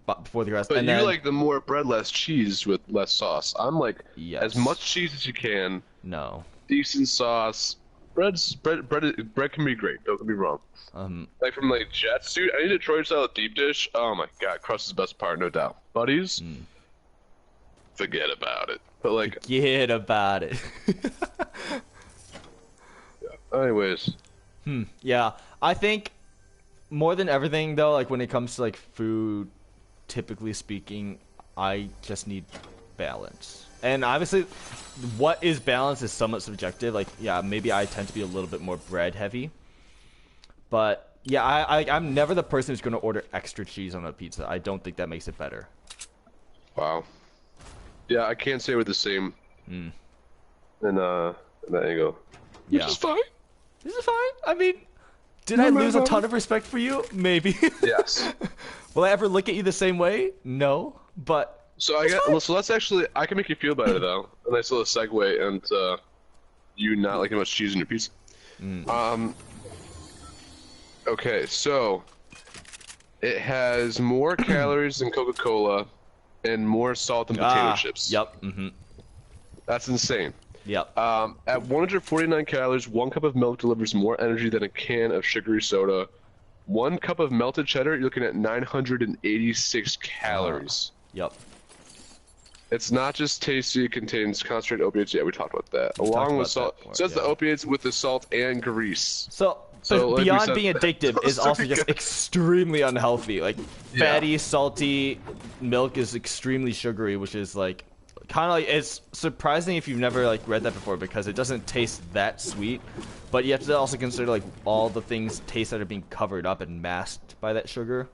S2: before the rest.
S1: But
S2: and
S1: you
S2: then,
S1: like the more bread, less cheese with less sauce. I'm like
S2: Yes.
S1: as much cheese as you can,
S2: no.
S1: decent sauce. Bread can be great. Don't get me wrong. Like from like Jets, dude. I need a Detroit style deep dish. Oh my god, crust is the best part, no doubt. Buddies, forget about it. But like,
S2: Forget about it.
S1: anyways,
S2: Yeah, I think more than everything though, like when it comes to like food, typically speaking, I just need balance. And obviously, what is balance is somewhat subjective. Like, yeah, maybe I tend to be a little bit more bread heavy. But yeah, I'm never the person who's going to order extra cheese on a pizza. I don't think that makes it better.
S1: wow. Yeah, I can't say we're the same. In that angle.
S2: Yeah.
S1: Which is fine.
S2: This is fine. I mean, did I lose a ton of respect for you? Maybe.
S1: Yes.
S2: Will I ever look at you the same way? No. But
S1: So so let's actually, I can make you feel better though. A nice little segue and you not liking much cheese in your pizza. Okay, so it has more calories than Coca-Cola and more salt than potato chips.
S2: Yep.
S1: That's insane.
S2: Yep.
S1: At 149 calories, 1 cup of milk delivers more energy than a can of sugary soda. 1 cup of melted cheddar, you're looking at 986 calories.
S2: Yep.
S1: It's not just tasty, it contains concentrated opiates. Yeah, we talked about that. Along with salt. So it's the opiates with the salt and grease.
S2: So
S1: like we
S2: beyond
S1: said-
S2: being addictive is also just extremely unhealthy. Like fatty, salty milk is extremely sugary, which is like kind of like, it's surprising if you've never like read that before because it doesn't taste that sweet. But you have to also consider like all the things taste that are being covered up and masked by that sugar.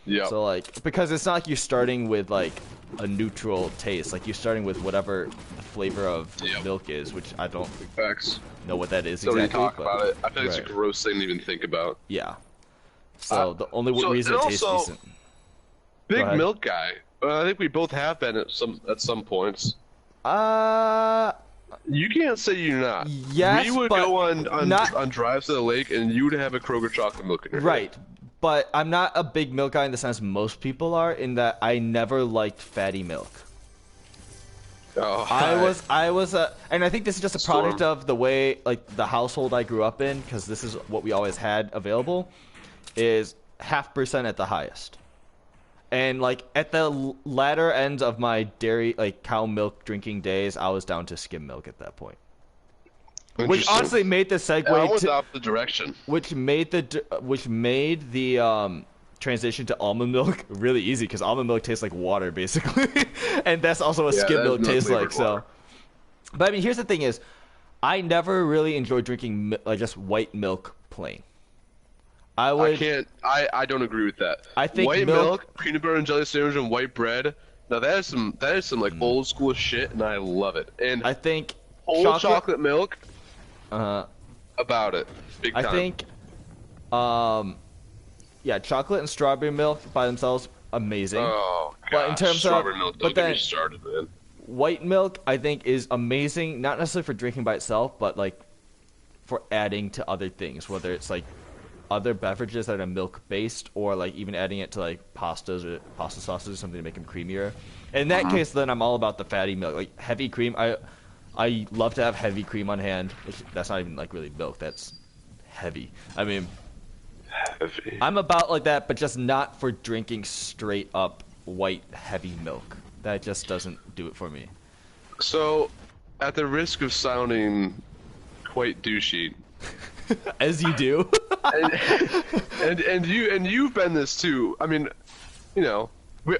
S1: Yeah.
S2: So like, because it's not like you're starting with like a neutral taste, like you're starting with whatever the flavor of milk is, which I don't
S1: Facts.
S2: know what that is
S1: Don't even
S2: exactly.
S1: talk about it. I feel like it's a
S2: Right.
S1: gross thing to even think about.
S2: Yeah. So the only
S1: so-
S2: reason
S1: and
S2: it tastes
S1: also-
S2: decent.
S1: Big
S2: ahead.
S1: milk guy. I think we both have been at some points. You can't say you're not.
S2: Yes,
S1: we would
S2: but
S1: go on
S2: not-
S1: drives to the lake, and you'd have a Kroger chocolate milk in your hand.
S2: Right. But I'm not a big milk guy in the sense most people are, in that I never liked fatty milk.
S1: Oh,
S2: I was and I think this is just a
S1: Storm.
S2: product of the way, like, the household I grew up in, because this is what we always had available, is 0.5% at the highest. And, like, at the latter end of my dairy, like, cow milk drinking days, I was down to skim milk at that point. Which
S1: Interesting.
S2: honestly made the segue
S1: I went
S2: to...
S1: the opposite direction.
S2: Which made the transition to almond milk really easy, because almond milk tastes like water basically, and that's also what skim
S1: that
S2: milk
S1: is
S2: tastes like.
S1: flavored
S2: So,
S1: water.
S2: but I mean, here's the thing: is I never really enjoyed drinking like just white milk plain. I would.
S1: I don't agree with that.
S2: I think
S1: white
S2: milk-
S1: peanut butter and jelly sandwich, and white bread. Now that is some like old school shit, and I love it. And
S2: I think
S1: whole chocolate milk.
S2: Uh,
S1: About it, big time.
S2: I think, yeah, chocolate and strawberry milk by themselves amazing.
S1: Oh god.
S2: But in terms of-
S1: strawberry milk, don't
S2: but
S1: get
S2: then-
S1: me started, man.
S2: White milk, I think, is amazing, not necessarily for drinking by itself, but like for adding to other things, whether it's like other beverages that are milk based, or like even adding it to like pastas or pasta sauces or something to make them creamier. In that case, then I'm all about the fatty milk, like heavy cream. I love to have heavy cream on hand, which that's not even like really milk, that's heavy. I mean,
S1: Heavy.
S2: I'm about like that, but just not for drinking straight up white heavy milk. That just doesn't do it for me.
S1: So, at the risk of sounding quite douchey,
S2: As you do.
S1: and you've been this too. I mean, you know,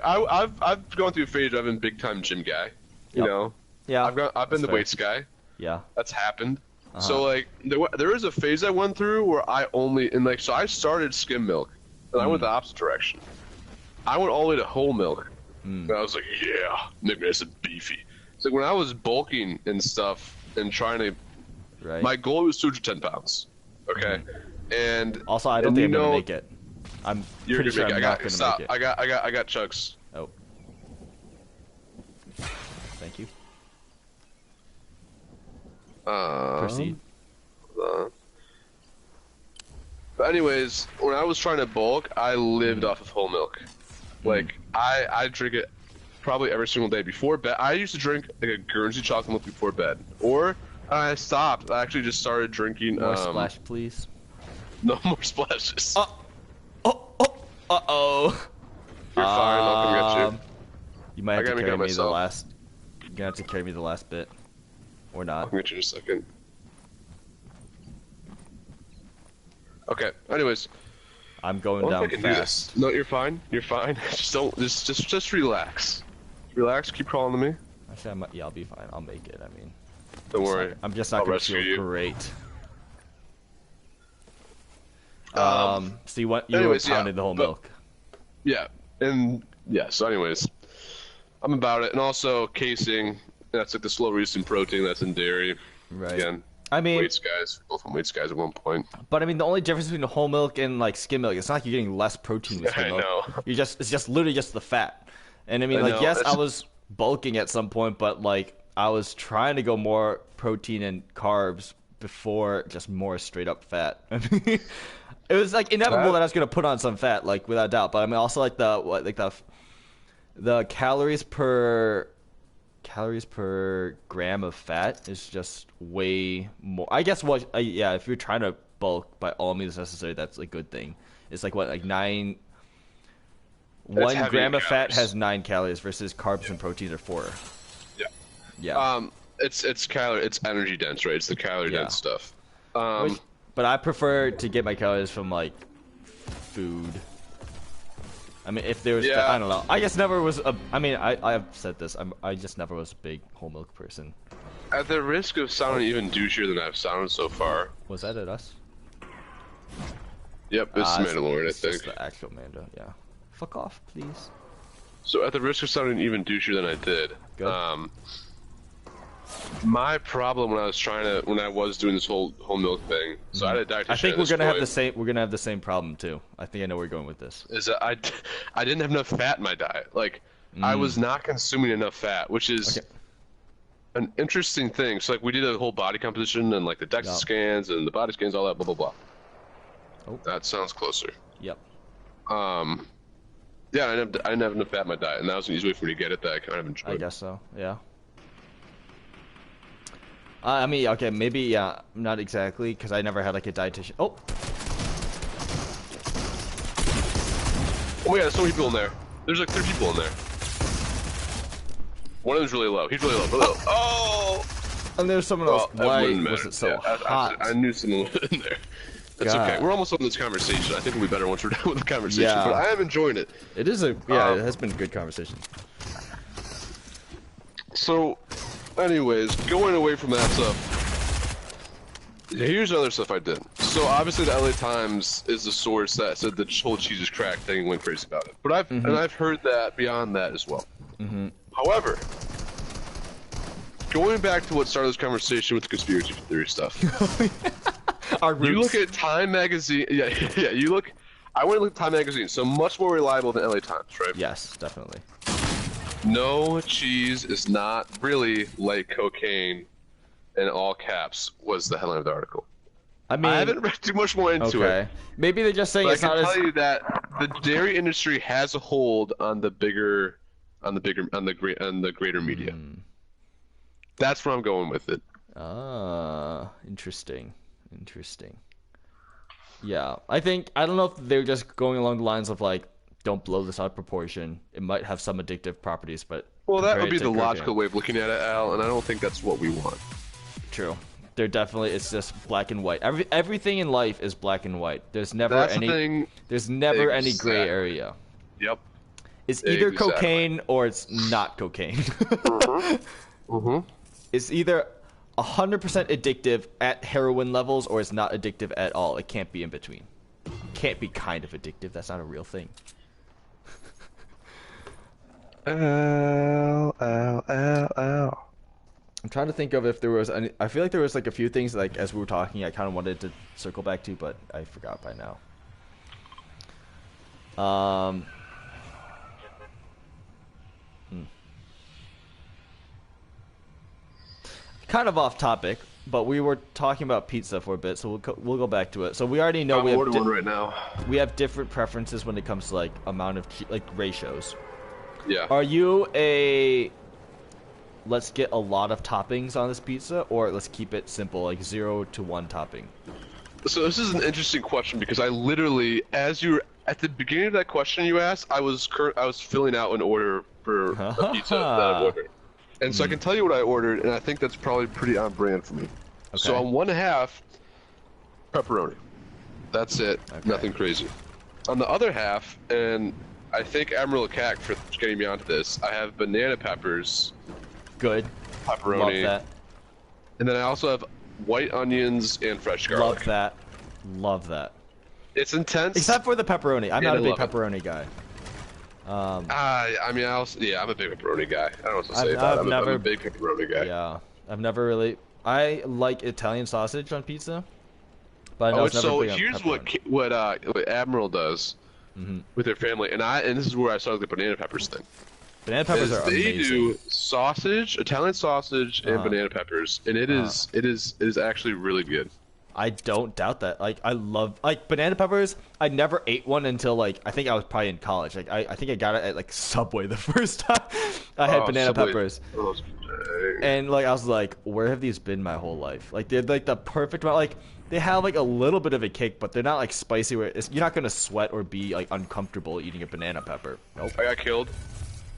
S1: I've gone through a phase. I've been big time gym guy. You
S2: Yep.
S1: know,
S2: Yeah.
S1: I've been
S2: that's
S1: the
S2: fair.
S1: weights guy.
S2: Yeah.
S1: That's happened.
S2: Uh-huh.
S1: So like there was a phase I went through where I only so I started skim milk and I went the opposite direction. I went all the way to whole milk. And I was like, yeah, nice and beefy. So when I was bulking and stuff and trying to,
S2: Right.
S1: my goal was 210 pounds. Okay, and
S2: Also, I don't
S1: and
S2: think
S1: you
S2: I'm gonna
S1: know-
S2: make it. I'm
S1: You're
S2: pretty sure
S1: gonna
S2: I'm
S1: make it.
S2: not gonna
S1: Stop.
S2: make it.
S1: I got chucks.
S2: Oh. Thank you. Proceed.
S1: uh, but anyways, when I was trying to bulk, I lived off of whole milk. Like I drink it probably every single day before bed. I used to drink like a Guernsey chocolate milk before bed, or I stopped. I actually just started drinking.
S2: More splash, please.
S1: No more splashes.
S2: Uh-oh.
S1: You're fine. I'll come get you.
S2: You might have to
S1: gotta make
S2: carry
S1: it
S2: me the
S1: myself.
S2: last. You're gonna have to carry me the last bit, or
S1: I'll
S2: not.
S1: come get you in a second. Okay. Anyways,
S2: I'm going
S1: I
S2: down
S1: don't think I can do
S2: fast.
S1: this. No, you're fine. You're fine. Just don't. Just relax. Relax. Keep crawling to me.
S2: Actually, yeah, I'll be fine. I'll make it. I mean,
S1: Don't worry.
S2: I'm just not
S1: I'll
S2: gonna
S1: rescue
S2: feel
S1: you.
S2: great.
S1: Um,
S2: So you
S1: anyways,
S2: were pounding
S1: yeah,
S2: the whole
S1: but-
S2: milk.
S1: Yeah, and yeah. So, anyways, I'm about it, and also casein. That's like the slow releasing protein that's in dairy.
S2: Right.
S1: Again,
S2: I mean,
S1: weights guys, both from weights guys at one point.
S2: but I mean, the only difference between the whole milk and like skim milk, it's not like you're getting less protein with
S1: I
S2: skim milk.
S1: know.
S2: It's just literally just the fat. And I mean,
S1: I
S2: like,
S1: know,
S2: yes, I
S1: it's-
S2: was bulking at some point, but like, I was trying to go more protein and carbs before just more straight up fat. I mean, it was like inevitable that I was gonna put on some fat, like without doubt. But I mean, also like the calories per gram of fat is just way more. I guess yeah, if you're trying to bulk, by all means necessary, that's a good thing. It's like what, like 9.
S1: That's
S2: 1
S1: heavy
S2: gram
S1: in
S2: of fat
S1: calories.
S2: has 9 calories versus carbs and proteins are 4.
S1: Yeah.
S2: Yeah.
S1: It's calorie. It's energy dense, right? It's the calorie
S2: Yeah.
S1: dense stuff.
S2: But I prefer to get my calories from like food. I mean, if there was,
S1: Yeah.
S2: I don't know. I just never was. I mean, I've said this. I just never was a big whole milk person.
S1: At the risk of sounding even douchier than I've sounded so far.
S2: Was that at us?
S1: Yep, it's Mandalorian, I
S2: It's just
S1: think.
S2: the actual Mando. Yeah. Fuck off, please.
S1: So at the risk of sounding even douchier than I did,
S2: Good.
S1: my problem when I was doing this whole milk thing, so I had a dietitian.
S2: I think
S1: at
S2: we're
S1: this
S2: gonna have
S1: point,
S2: the same. We're gonna have the same problem too. I think I know where you're going with this.
S1: Is that I didn't have enough fat in my diet. Like I was not consuming enough fat, which is
S2: Okay.
S1: an interesting thing. So like we did a whole body composition and like the DEXA
S2: Yeah.
S1: scans and the body scans, all that, blah blah blah.
S2: Oh.
S1: That sounds closer.
S2: Yep.
S1: Yeah, I didn't have enough fat in my diet, and that was an easy way for me to get it that I kind of enjoyed.
S2: I guess so. Yeah. I mean, okay, maybe yeah, not exactly, because I never had like a dietitian. Oh.
S1: Oh my god, there's so many people in there. There's like 3 people in there. One of them's really low. He's really low. Really low. Oh!
S2: And there's someone else.
S1: That
S2: Why
S1: wouldn't
S2: was
S1: matter.
S2: it so
S1: Yeah,
S2: hot?
S1: I knew someone was in there. That's
S2: God.
S1: okay. We're almost done with this conversation. I think it'll be better once we're done with the conversation.
S2: Yeah.
S1: But I am enjoying it.
S2: It is a yeah. It has been a good conversation.
S1: So, anyways, going away from that stuff, here's other stuff I did. So obviously the LA Times is the source that said the whole cheese is cracked thing and went crazy about it. But I've heard that beyond that as well. However, going back to what started this conversation with the conspiracy theory stuff.
S2: Our
S1: You
S2: roots.
S1: look at Time Magazine, yeah, you look, I went to look at Time Magazine, so much more reliable than LA Times, right?
S2: Yes, definitely.
S1: No cheese is not really like cocaine, in all caps, was the headline of the article.
S2: I mean,
S1: I haven't read too much more into
S2: okay.
S1: it,
S2: Maybe they're just saying
S1: but I
S2: it's not
S1: can
S2: as.
S1: tell you that the dairy industry has a hold on the greater media. That's where I'm going with it.
S2: Ah, interesting. Interesting. Yeah, I don't know if they're just going along the lines of like, don't blow this out of proportion. It might have some addictive properties, but
S1: Well, that
S2: compare
S1: would be
S2: it to
S1: the
S2: cocaine.
S1: logical way of looking at it, Al, and I don't think that's what we want.
S2: True. They're definitely, it's just black and white. Everything in life is black and white. There's never
S1: That's
S2: any.
S1: the thing.
S2: There's never any gray
S1: Exactly.
S2: area.
S1: Yep.
S2: It's either
S1: Exactly.
S2: cocaine or it's not cocaine.
S1: Mm-hmm.
S2: It's either 100% addictive at heroin levels or it's not addictive at all. It can't be in between. Can't be kind of addictive. That's not a real thing.
S1: Ow, ow, ow, ow.
S2: I'm trying to think of if there was any. I feel like there was like a few things like as we were talking, I kind of wanted to circle back to, but I forgot by now. Kind of off topic, but we were talking about pizza for a bit, so we'll go back to it. So we already know
S1: I'm ordering one right now.
S2: we have different preferences when it comes to like amount of like ratios.
S1: Yeah.
S2: Are you a let's get a lot of toppings on this pizza, or let's keep it simple, like 0 to 1 topping?
S1: So this is an interesting question because I literally, as you were at the beginning of that question you asked, I was filling out an order for a pizza that I ordered, and so I can tell you what I ordered, and I think that's probably pretty on brand for me. So
S2: Okay.
S1: on one half, pepperoni. That's it.
S2: Okay.
S1: Nothing crazy. On the other half, and I thank Admiral Cack for getting me onto this, I have banana peppers,
S2: Good.
S1: pepperoni,
S2: Love that.
S1: and then I also have white onions and fresh garlic.
S2: Love that. Love that.
S1: It's intense.
S2: Except for the pepperoni. I'm
S1: Yeah,
S2: not a
S1: I
S2: big
S1: love it.
S2: pepperoni guy.
S1: I mean, I'm a big pepperoni guy. I don't know what to say
S2: I've
S1: about it. I'm
S2: never-
S1: a big pepperoni guy.
S2: Yeah. I've never really. I like Italian sausage on pizza, but I
S1: Oh,
S2: was never
S1: so
S2: big on
S1: here's
S2: pepperoni.
S1: what Admiral does with their family, and this is where I started the banana peppers thing.
S2: Banana peppers
S1: is
S2: are
S1: they
S2: amazing.
S1: do sausage, Italian sausage, and banana peppers, and it is actually really good.
S2: I don't doubt that. Like, I love like banana peppers. I never ate one until like I think I was probably in college. Like, I think I got it at like Subway the first time I had banana
S1: Subway.
S2: peppers.
S1: Oh, dang.
S2: And like I was like, where have these been my whole life? Like they're like the perfect amount. Like they have like a little bit of a kick, but they're not like spicy. Where you're not gonna sweat or be like uncomfortable eating a banana pepper. Nope.
S1: I got killed.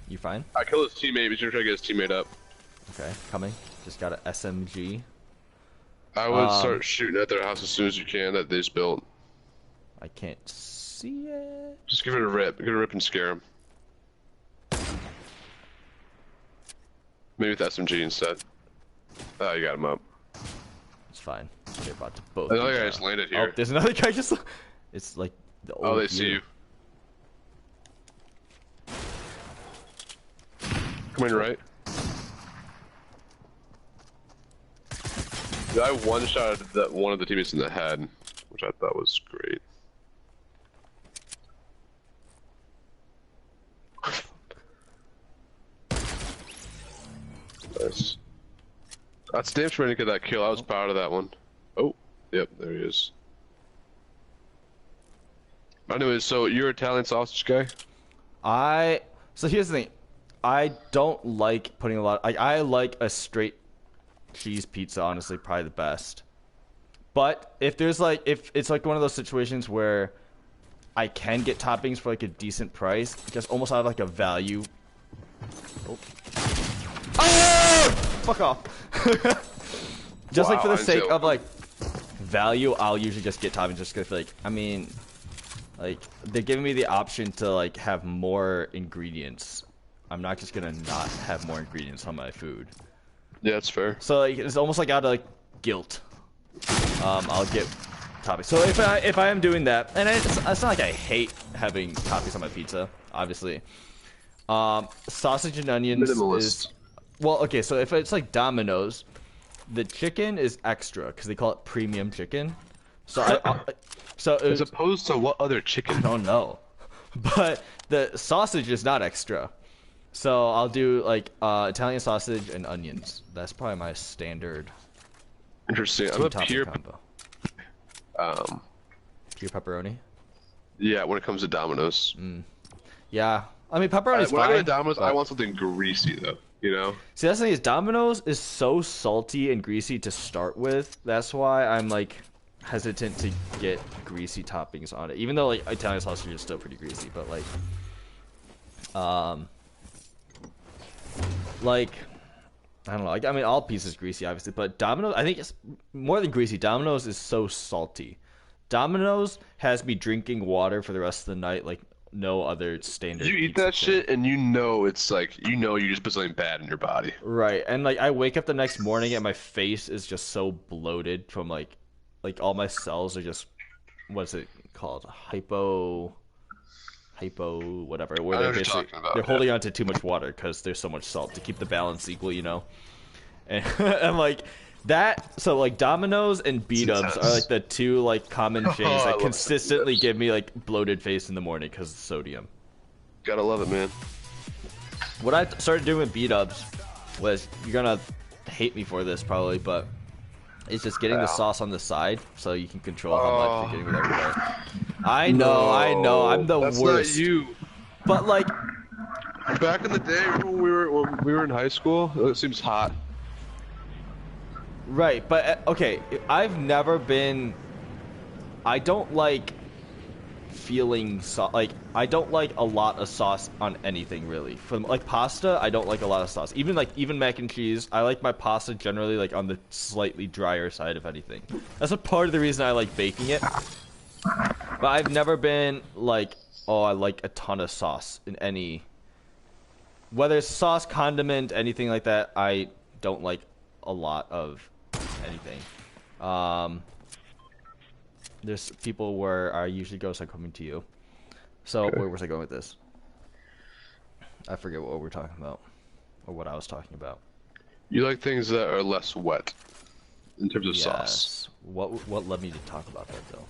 S2: You fine?
S1: I killed his teammate. He's gonna try to get his teammate up.
S2: Okay, coming. Just got an SMG.
S1: I would start shooting at their house as soon as you can that they just built.
S2: I can't see it.
S1: Just give it a rip. Give it a rip and scare him. Maybe with SMG instead. Oh, you got him up.
S2: It's fine. They're about to both.
S1: Another
S2: be
S1: guy
S2: down.
S1: just landed
S2: Oh,
S1: here.
S2: there's another guy just. It's like the old.
S1: Oh, they see you. Come in right. I one-shotted that one of the teammates in the head, which I thought was great. Nice. That's damn sure I didn't get that kill. I was proud of that one. Oh, yep, there he is. Anyways, so you're Italian sausage guy?
S2: So here's the thing. I don't like putting a lot. I like a straight cheese pizza. Honestly, probably the best. But if there's like, if it's like one of those situations where I can get toppings for like a decent price, just almost out of like a value. Oh! Fuck off! Just like
S1: Wow,
S2: for the
S1: I'm
S2: sake
S1: so-
S2: of like value, I'll usually just get toppings just because like I mean, like they're giving me the option to like have more ingredients. I'm not just gonna not have more ingredients on my food.
S1: Yeah, that's fair.
S2: So like, it's almost like out of like guilt. I'll get toppings. So if I am doing that, and it's not like I hate having toppings on my pizza, obviously. Sausage and onions
S1: Minimalist.
S2: is well, okay. So if it's like Domino's, the chicken is extra because they call it premium chicken. So
S1: As opposed to what other chicken?
S2: I don't know, but the sausage is not extra. So I'll do like Italian sausage and onions. That's probably my standard
S1: Interesting. I'm a
S2: topping
S1: pure,
S2: combo. Pure pepperoni.
S1: yeah. When it comes to Domino's,
S2: Yeah, I mean pepperoni's
S1: when I go to
S2: fine.
S1: Domino's, I
S2: but-
S1: want something greasy though. You know?
S2: See, that's the thing is Domino's is so salty and greasy to start with. That's why I'm like hesitant to get greasy toppings on it. Even though like Italian sausage is still pretty greasy, but like I don't know. Like, I mean, all pizza is greasy, obviously, but Domino's, I think it's more than greasy. Domino's is so salty. Domino's has me drinking water for the rest of the night, like no other standard.
S1: You eat
S2: pizza
S1: that
S2: chain.
S1: shit and you know it's like you just put something bad in your body.
S2: Right, and like I wake up the next morning and my face is just so bloated from like all my cells are just what's it called hypo whatever where
S1: I know
S2: they're
S1: what you're
S2: basically
S1: talking about,
S2: they're
S1: yeah.
S2: holding on to too much water because there's so much salt to keep the balance equal, you know. And I'm like that. So like Domino's and B-dubs are
S1: intense.
S2: like the two like common chains
S1: I
S2: that
S1: love
S2: consistently
S1: B-dubs.
S2: give me like bloated face in the morning because of sodium.
S1: Gotta love it, man.
S2: What I started doing with B-dubs was, you're gonna hate me for this probably, but It's just getting the
S1: Ow.
S2: sauce on the side so you can control how much you're getting with everywhere. I know, I'm the
S1: That's
S2: worst.
S1: not you.
S2: But like,
S1: Back in the day when we were in high school, it seems hot.
S2: right, but okay, I've never been. I don't like feeling like I don't like a lot of sauce on anything really. For like pasta, I don't like a lot of sauce. Even mac and cheese, I like my pasta generally like on the slightly drier side of anything. That's a part of the reason I like baking it. But I've never been like, oh, I like a ton of sauce in any, whether it's sauce, condiment, anything like that. I don't like a lot of anything. There's people where I usually go, so I'm coming to you. So
S1: Okay.
S2: where was I going with this? I forget what we're talking about, or what I was talking about.
S1: You like things that are less wet in terms of sauce.
S2: Yes. What led me to talk about that though?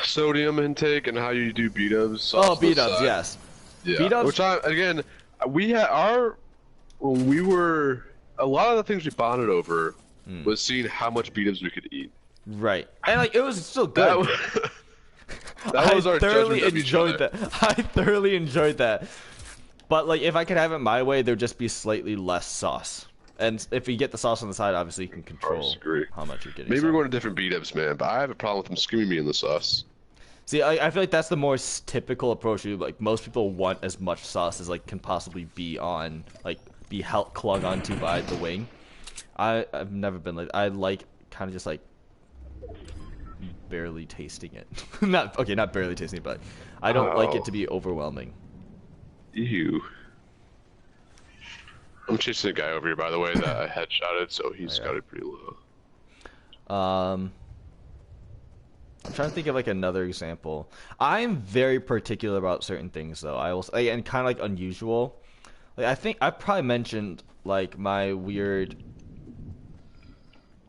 S1: Sodium intake and how you do B-dubs. sauce
S2: Oh,
S1: on the
S2: B-dubs,
S1: side.
S2: yes.
S1: Yeah.
S2: B-dubs-
S1: Which we had when we were, a lot of the things we bonded over was seeing how much B-dubs we could eat.
S2: Right, and like it was still good.
S1: That was, that was
S2: I
S1: our
S2: thoroughly
S1: judgment of each
S2: enjoyed
S1: other.
S2: that. I thoroughly enjoyed that. But like, if I could have it my way, there'd just be slightly less sauce. And if you get the sauce on the side, obviously you can control
S1: agree.
S2: how much you're getting.
S1: Maybe
S2: so.
S1: we're going to different B-dubs, man, but I have a problem with them skimming me in the sauce.
S2: See, I feel like that's the more typical approach. Like most people want as much sauce as like can possibly be on, like be clung onto by the wing. I've never been like, I like kind of just like barely tasting it. Not barely tasting it, but I don't like it to be overwhelming.
S1: Ew. I'm chasing a guy over here, by the way, that I headshotted, so he's got it pretty low.
S2: I'm trying to think of like another example. I'm very particular about certain things, though. I will, and kind of like unusual. Like I think I've probably mentioned like my weird,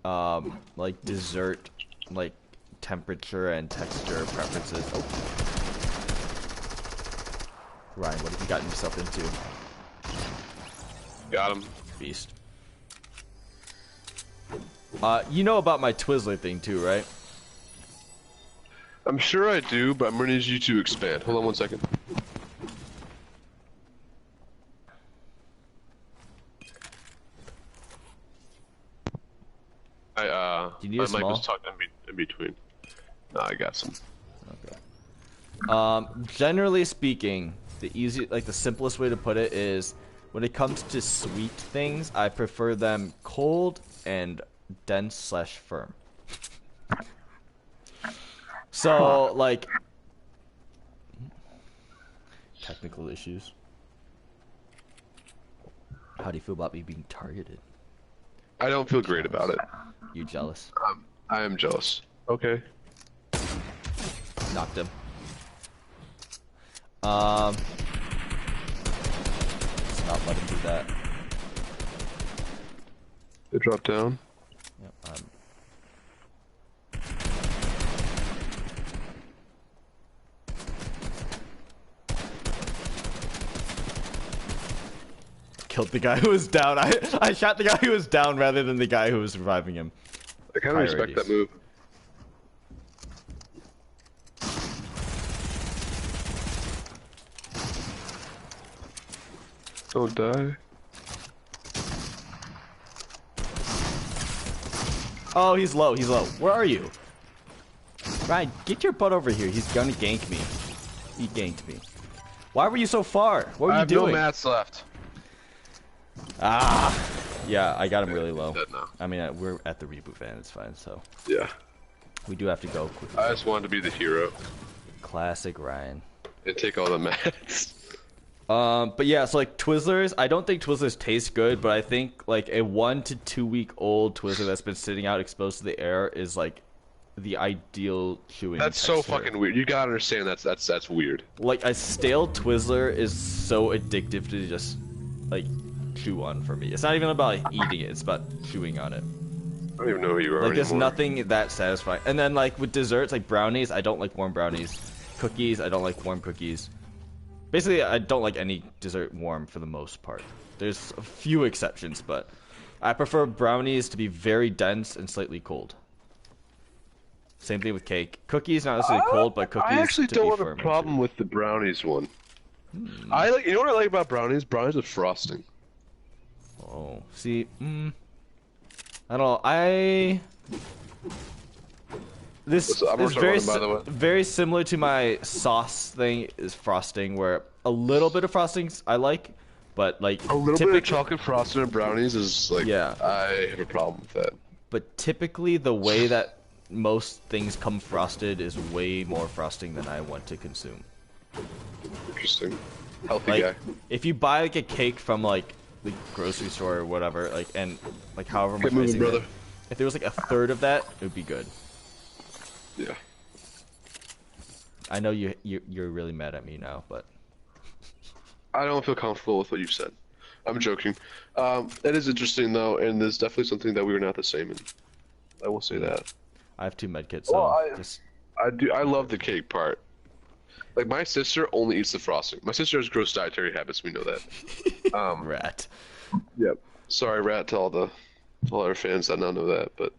S2: like dessert, like temperature and texture preferences. Oh. Ryan, what have you gotten yourself into?
S1: Got him.
S2: Beast. You know about my Twizzler thing too, right?
S1: I'm sure I do, but I'm going to need you to expand. Hold on one second.
S2: Do you need
S1: my
S2: a
S1: mic
S2: small?
S1: was tucked in between. No, I got some.
S2: Okay. Generally speaking, the simplest way to put it is, when it comes to sweet things, I prefer them cold and dense/firm. So, like, technical issues. How do you feel about me being targeted?
S1: I don't feel great about it.
S2: You jealous?
S1: I am jealous. Okay.
S2: Knocked him. Let's not let him do that.
S1: They dropped down.
S2: Yep, killed the guy who was down. I shot the guy who was down rather than the guy who was reviving him.
S1: I kind of respect that move. Don't die.
S2: Oh, he's low. He's low. Where are you? Ryan, get your butt over here. He's gonna gank me. He ganked me. Why were you so far? What were
S1: I
S2: you
S1: have
S2: doing?
S1: no mats left.
S2: Ah, yeah, I got him really low.
S1: Dead now.
S2: I mean, we're at the reboot van. It's fine. So
S1: Yeah.
S2: we do have to go quickly.
S1: I just wanted to be the hero
S2: Classic Ryan.
S1: and take all the mats.
S2: But yeah, so like Twizzlers, I don't think Twizzlers taste good, but I think like a 1 to 2 week old Twizzler that's been sitting out exposed to the air is like the ideal chewing
S1: That's so
S2: texture.
S1: fucking weird. You gotta understand that's weird.
S2: Like a stale Twizzler is so addictive to just like chew on for me. It's not even about like, eating it, it's about chewing on it.
S1: I don't even know who you are
S2: Like there's
S1: anymore.
S2: nothing that satisfying. And then like with desserts, like brownies, I don't like warm brownies. Cookies, I don't like warm cookies. Basically, I don't like any dessert warm for the most part. There's a few exceptions, but I prefer brownies to be very dense and slightly cold. Same thing with cake. Cookies not necessarily cold, but cookies
S1: I actually
S2: to
S1: don't
S2: be
S1: have a
S2: firm.
S1: problem with the brownies one. I like. You know what I like about brownies? Brownies with frosting.
S2: Oh, see, I don't know. This
S1: I'm gonna
S2: is
S1: start running, by the way.
S2: very similar to my sauce thing. Is frosting, where a little bit of frostings I like, but like
S1: A little bit
S2: typically,
S1: of chocolate frosting and brownies is like.
S2: Yeah.
S1: I have a problem with that.
S2: but typically the way that most things come frosted is way more frosting than I want to consume.
S1: Interesting. Healthy
S2: Like,
S1: guy.
S2: if you buy like a cake from like the grocery store or whatever, like and like however much
S1: Get moving,
S2: icing
S1: brother.
S2: there- if there was like a third of that, it would be good.
S1: Yeah.
S2: I know you're really mad at me now, but
S1: I don't feel comfortable with what you've said. I'm joking. It is interesting though, and there's definitely something that we were not the same in. I will say that.
S2: I have 2 medkits, so
S1: Well,
S2: just
S1: I do. I love the cake part. Like my sister only eats the frosting. My sister has gross dietary habits. We know that.
S2: rat.
S1: Yep. Sorry, Rat, to all our fans that now know that, but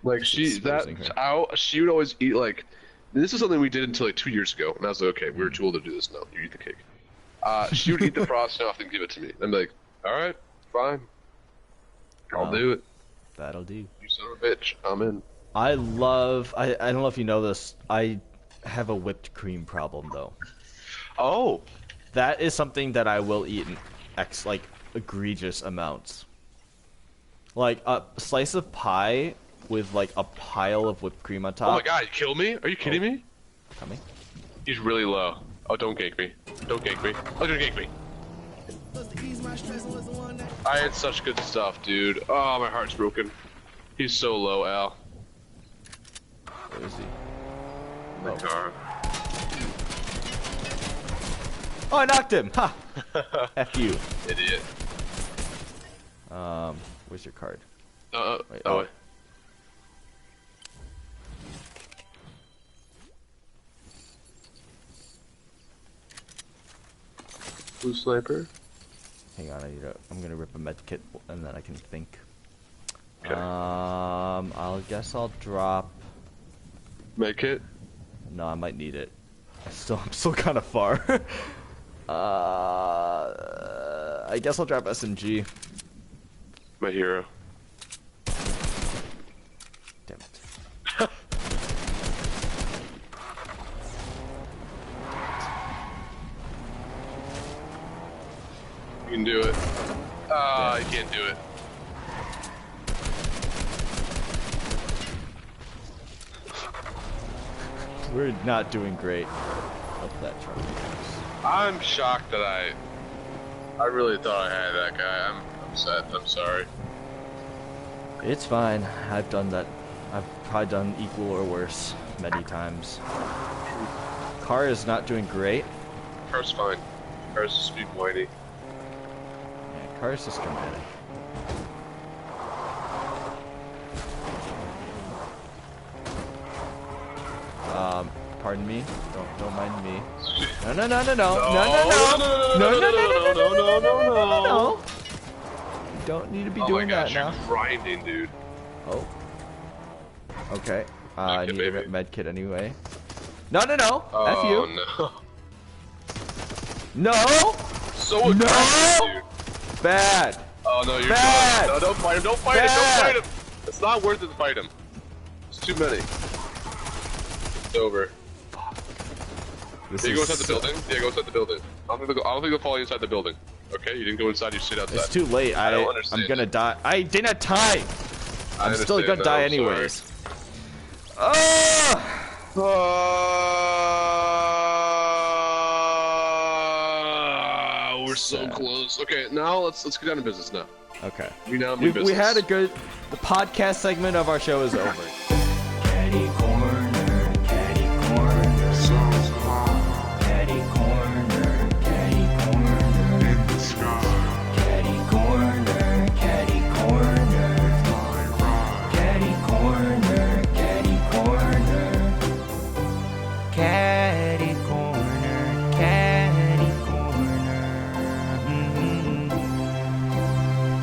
S1: like she
S2: exposing her.
S1: she would always eat like. This is something we did until like 2 years ago, and I was like, okay, we're too old to do this now. You eat the cake. She would eat the frosting off and give it to me. I'm like, all right, fine, I'll do it.
S2: That'll do.
S1: You son of a bitch, I'm in.
S2: I don't know if you know this. I have a whipped cream problem though.
S1: Oh,
S2: That is something that I will eat in like egregious amounts. Like a slice of pie with like a pile of whipped cream on top.
S1: oh my God, you killed me? Are you kidding me?
S2: Coming.
S1: He's really low. Oh, don't gank me. Don't gank me. Oh, don't gank me. I had such good stuff, dude. Oh, my heart's broken. He's so low, Al.
S2: Where is he?
S1: My car.
S2: Oh, I knocked him! Ha! F you.
S1: Idiot.
S2: Where's your card? Wait,
S1: Oh,
S2: oh.
S1: Blue sniper.
S2: Hang on, I'm gonna rip a med kit and then I can think.
S1: Okay.
S2: I guess I'll drop.
S1: Make it.
S2: No, I might need it. I'm still kind of far. I guess I'll drop SMG.
S1: My hero.
S2: Damn it.
S1: You can do it. Ah, you can't do it.
S2: We're not doing great up that chart.
S1: I'm shocked that I really thought I had that guy. I'm upset. I'm sorry.
S2: It's fine. I've done that. I've probably done equal or worse many times. Car is not doing great.
S1: Car's fine. Car's just being whiny.
S2: Yeah, car is just committed. Pardon me. Don't mind me. No, no, no, no, no, no, no, no, no, no, no, no, no, no, no, no, no. You don't need to be doing that now.
S1: You're grinding, dude.
S2: Oh. Okay. I
S1: Okay,
S2: need a
S1: baby.
S2: med kit anyway. No, no, no. F
S1: Oh
S2: you.
S1: no.
S2: No.
S1: So aggressive,
S2: No!
S1: dude.
S2: Bad.
S1: Oh no, you're
S2: Bad!
S1: done. No, don't fight him. Don't fight him.
S2: Bad!
S1: Don't fight him. It's not worth it to fight him. It's too many. It's over.
S2: This
S1: Did you go
S2: is
S1: inside the building? Yeah, go inside the building. I don't think they'll follow you inside the building. Okay, you didn't go inside. You sit outside.
S2: It's too late.
S1: I don't understand.
S2: I'm gonna die. I didn't have time.
S1: I
S2: I'm still
S1: understand
S2: gonna
S1: that,
S2: die
S1: I'm sorry.
S2: anyways. Ah!
S1: We're so close. Okay, now let's get down to business now.
S2: Okay.
S1: We now do business.
S2: We had a good. The podcast segment of our show is over.
S3: Catty corner, catty corner, catty corner, catty corner,
S4: In the sky,
S3: catty corner, catty corner,
S4: I ride.
S3: catty corner, catty corner, catty corner, catty corner.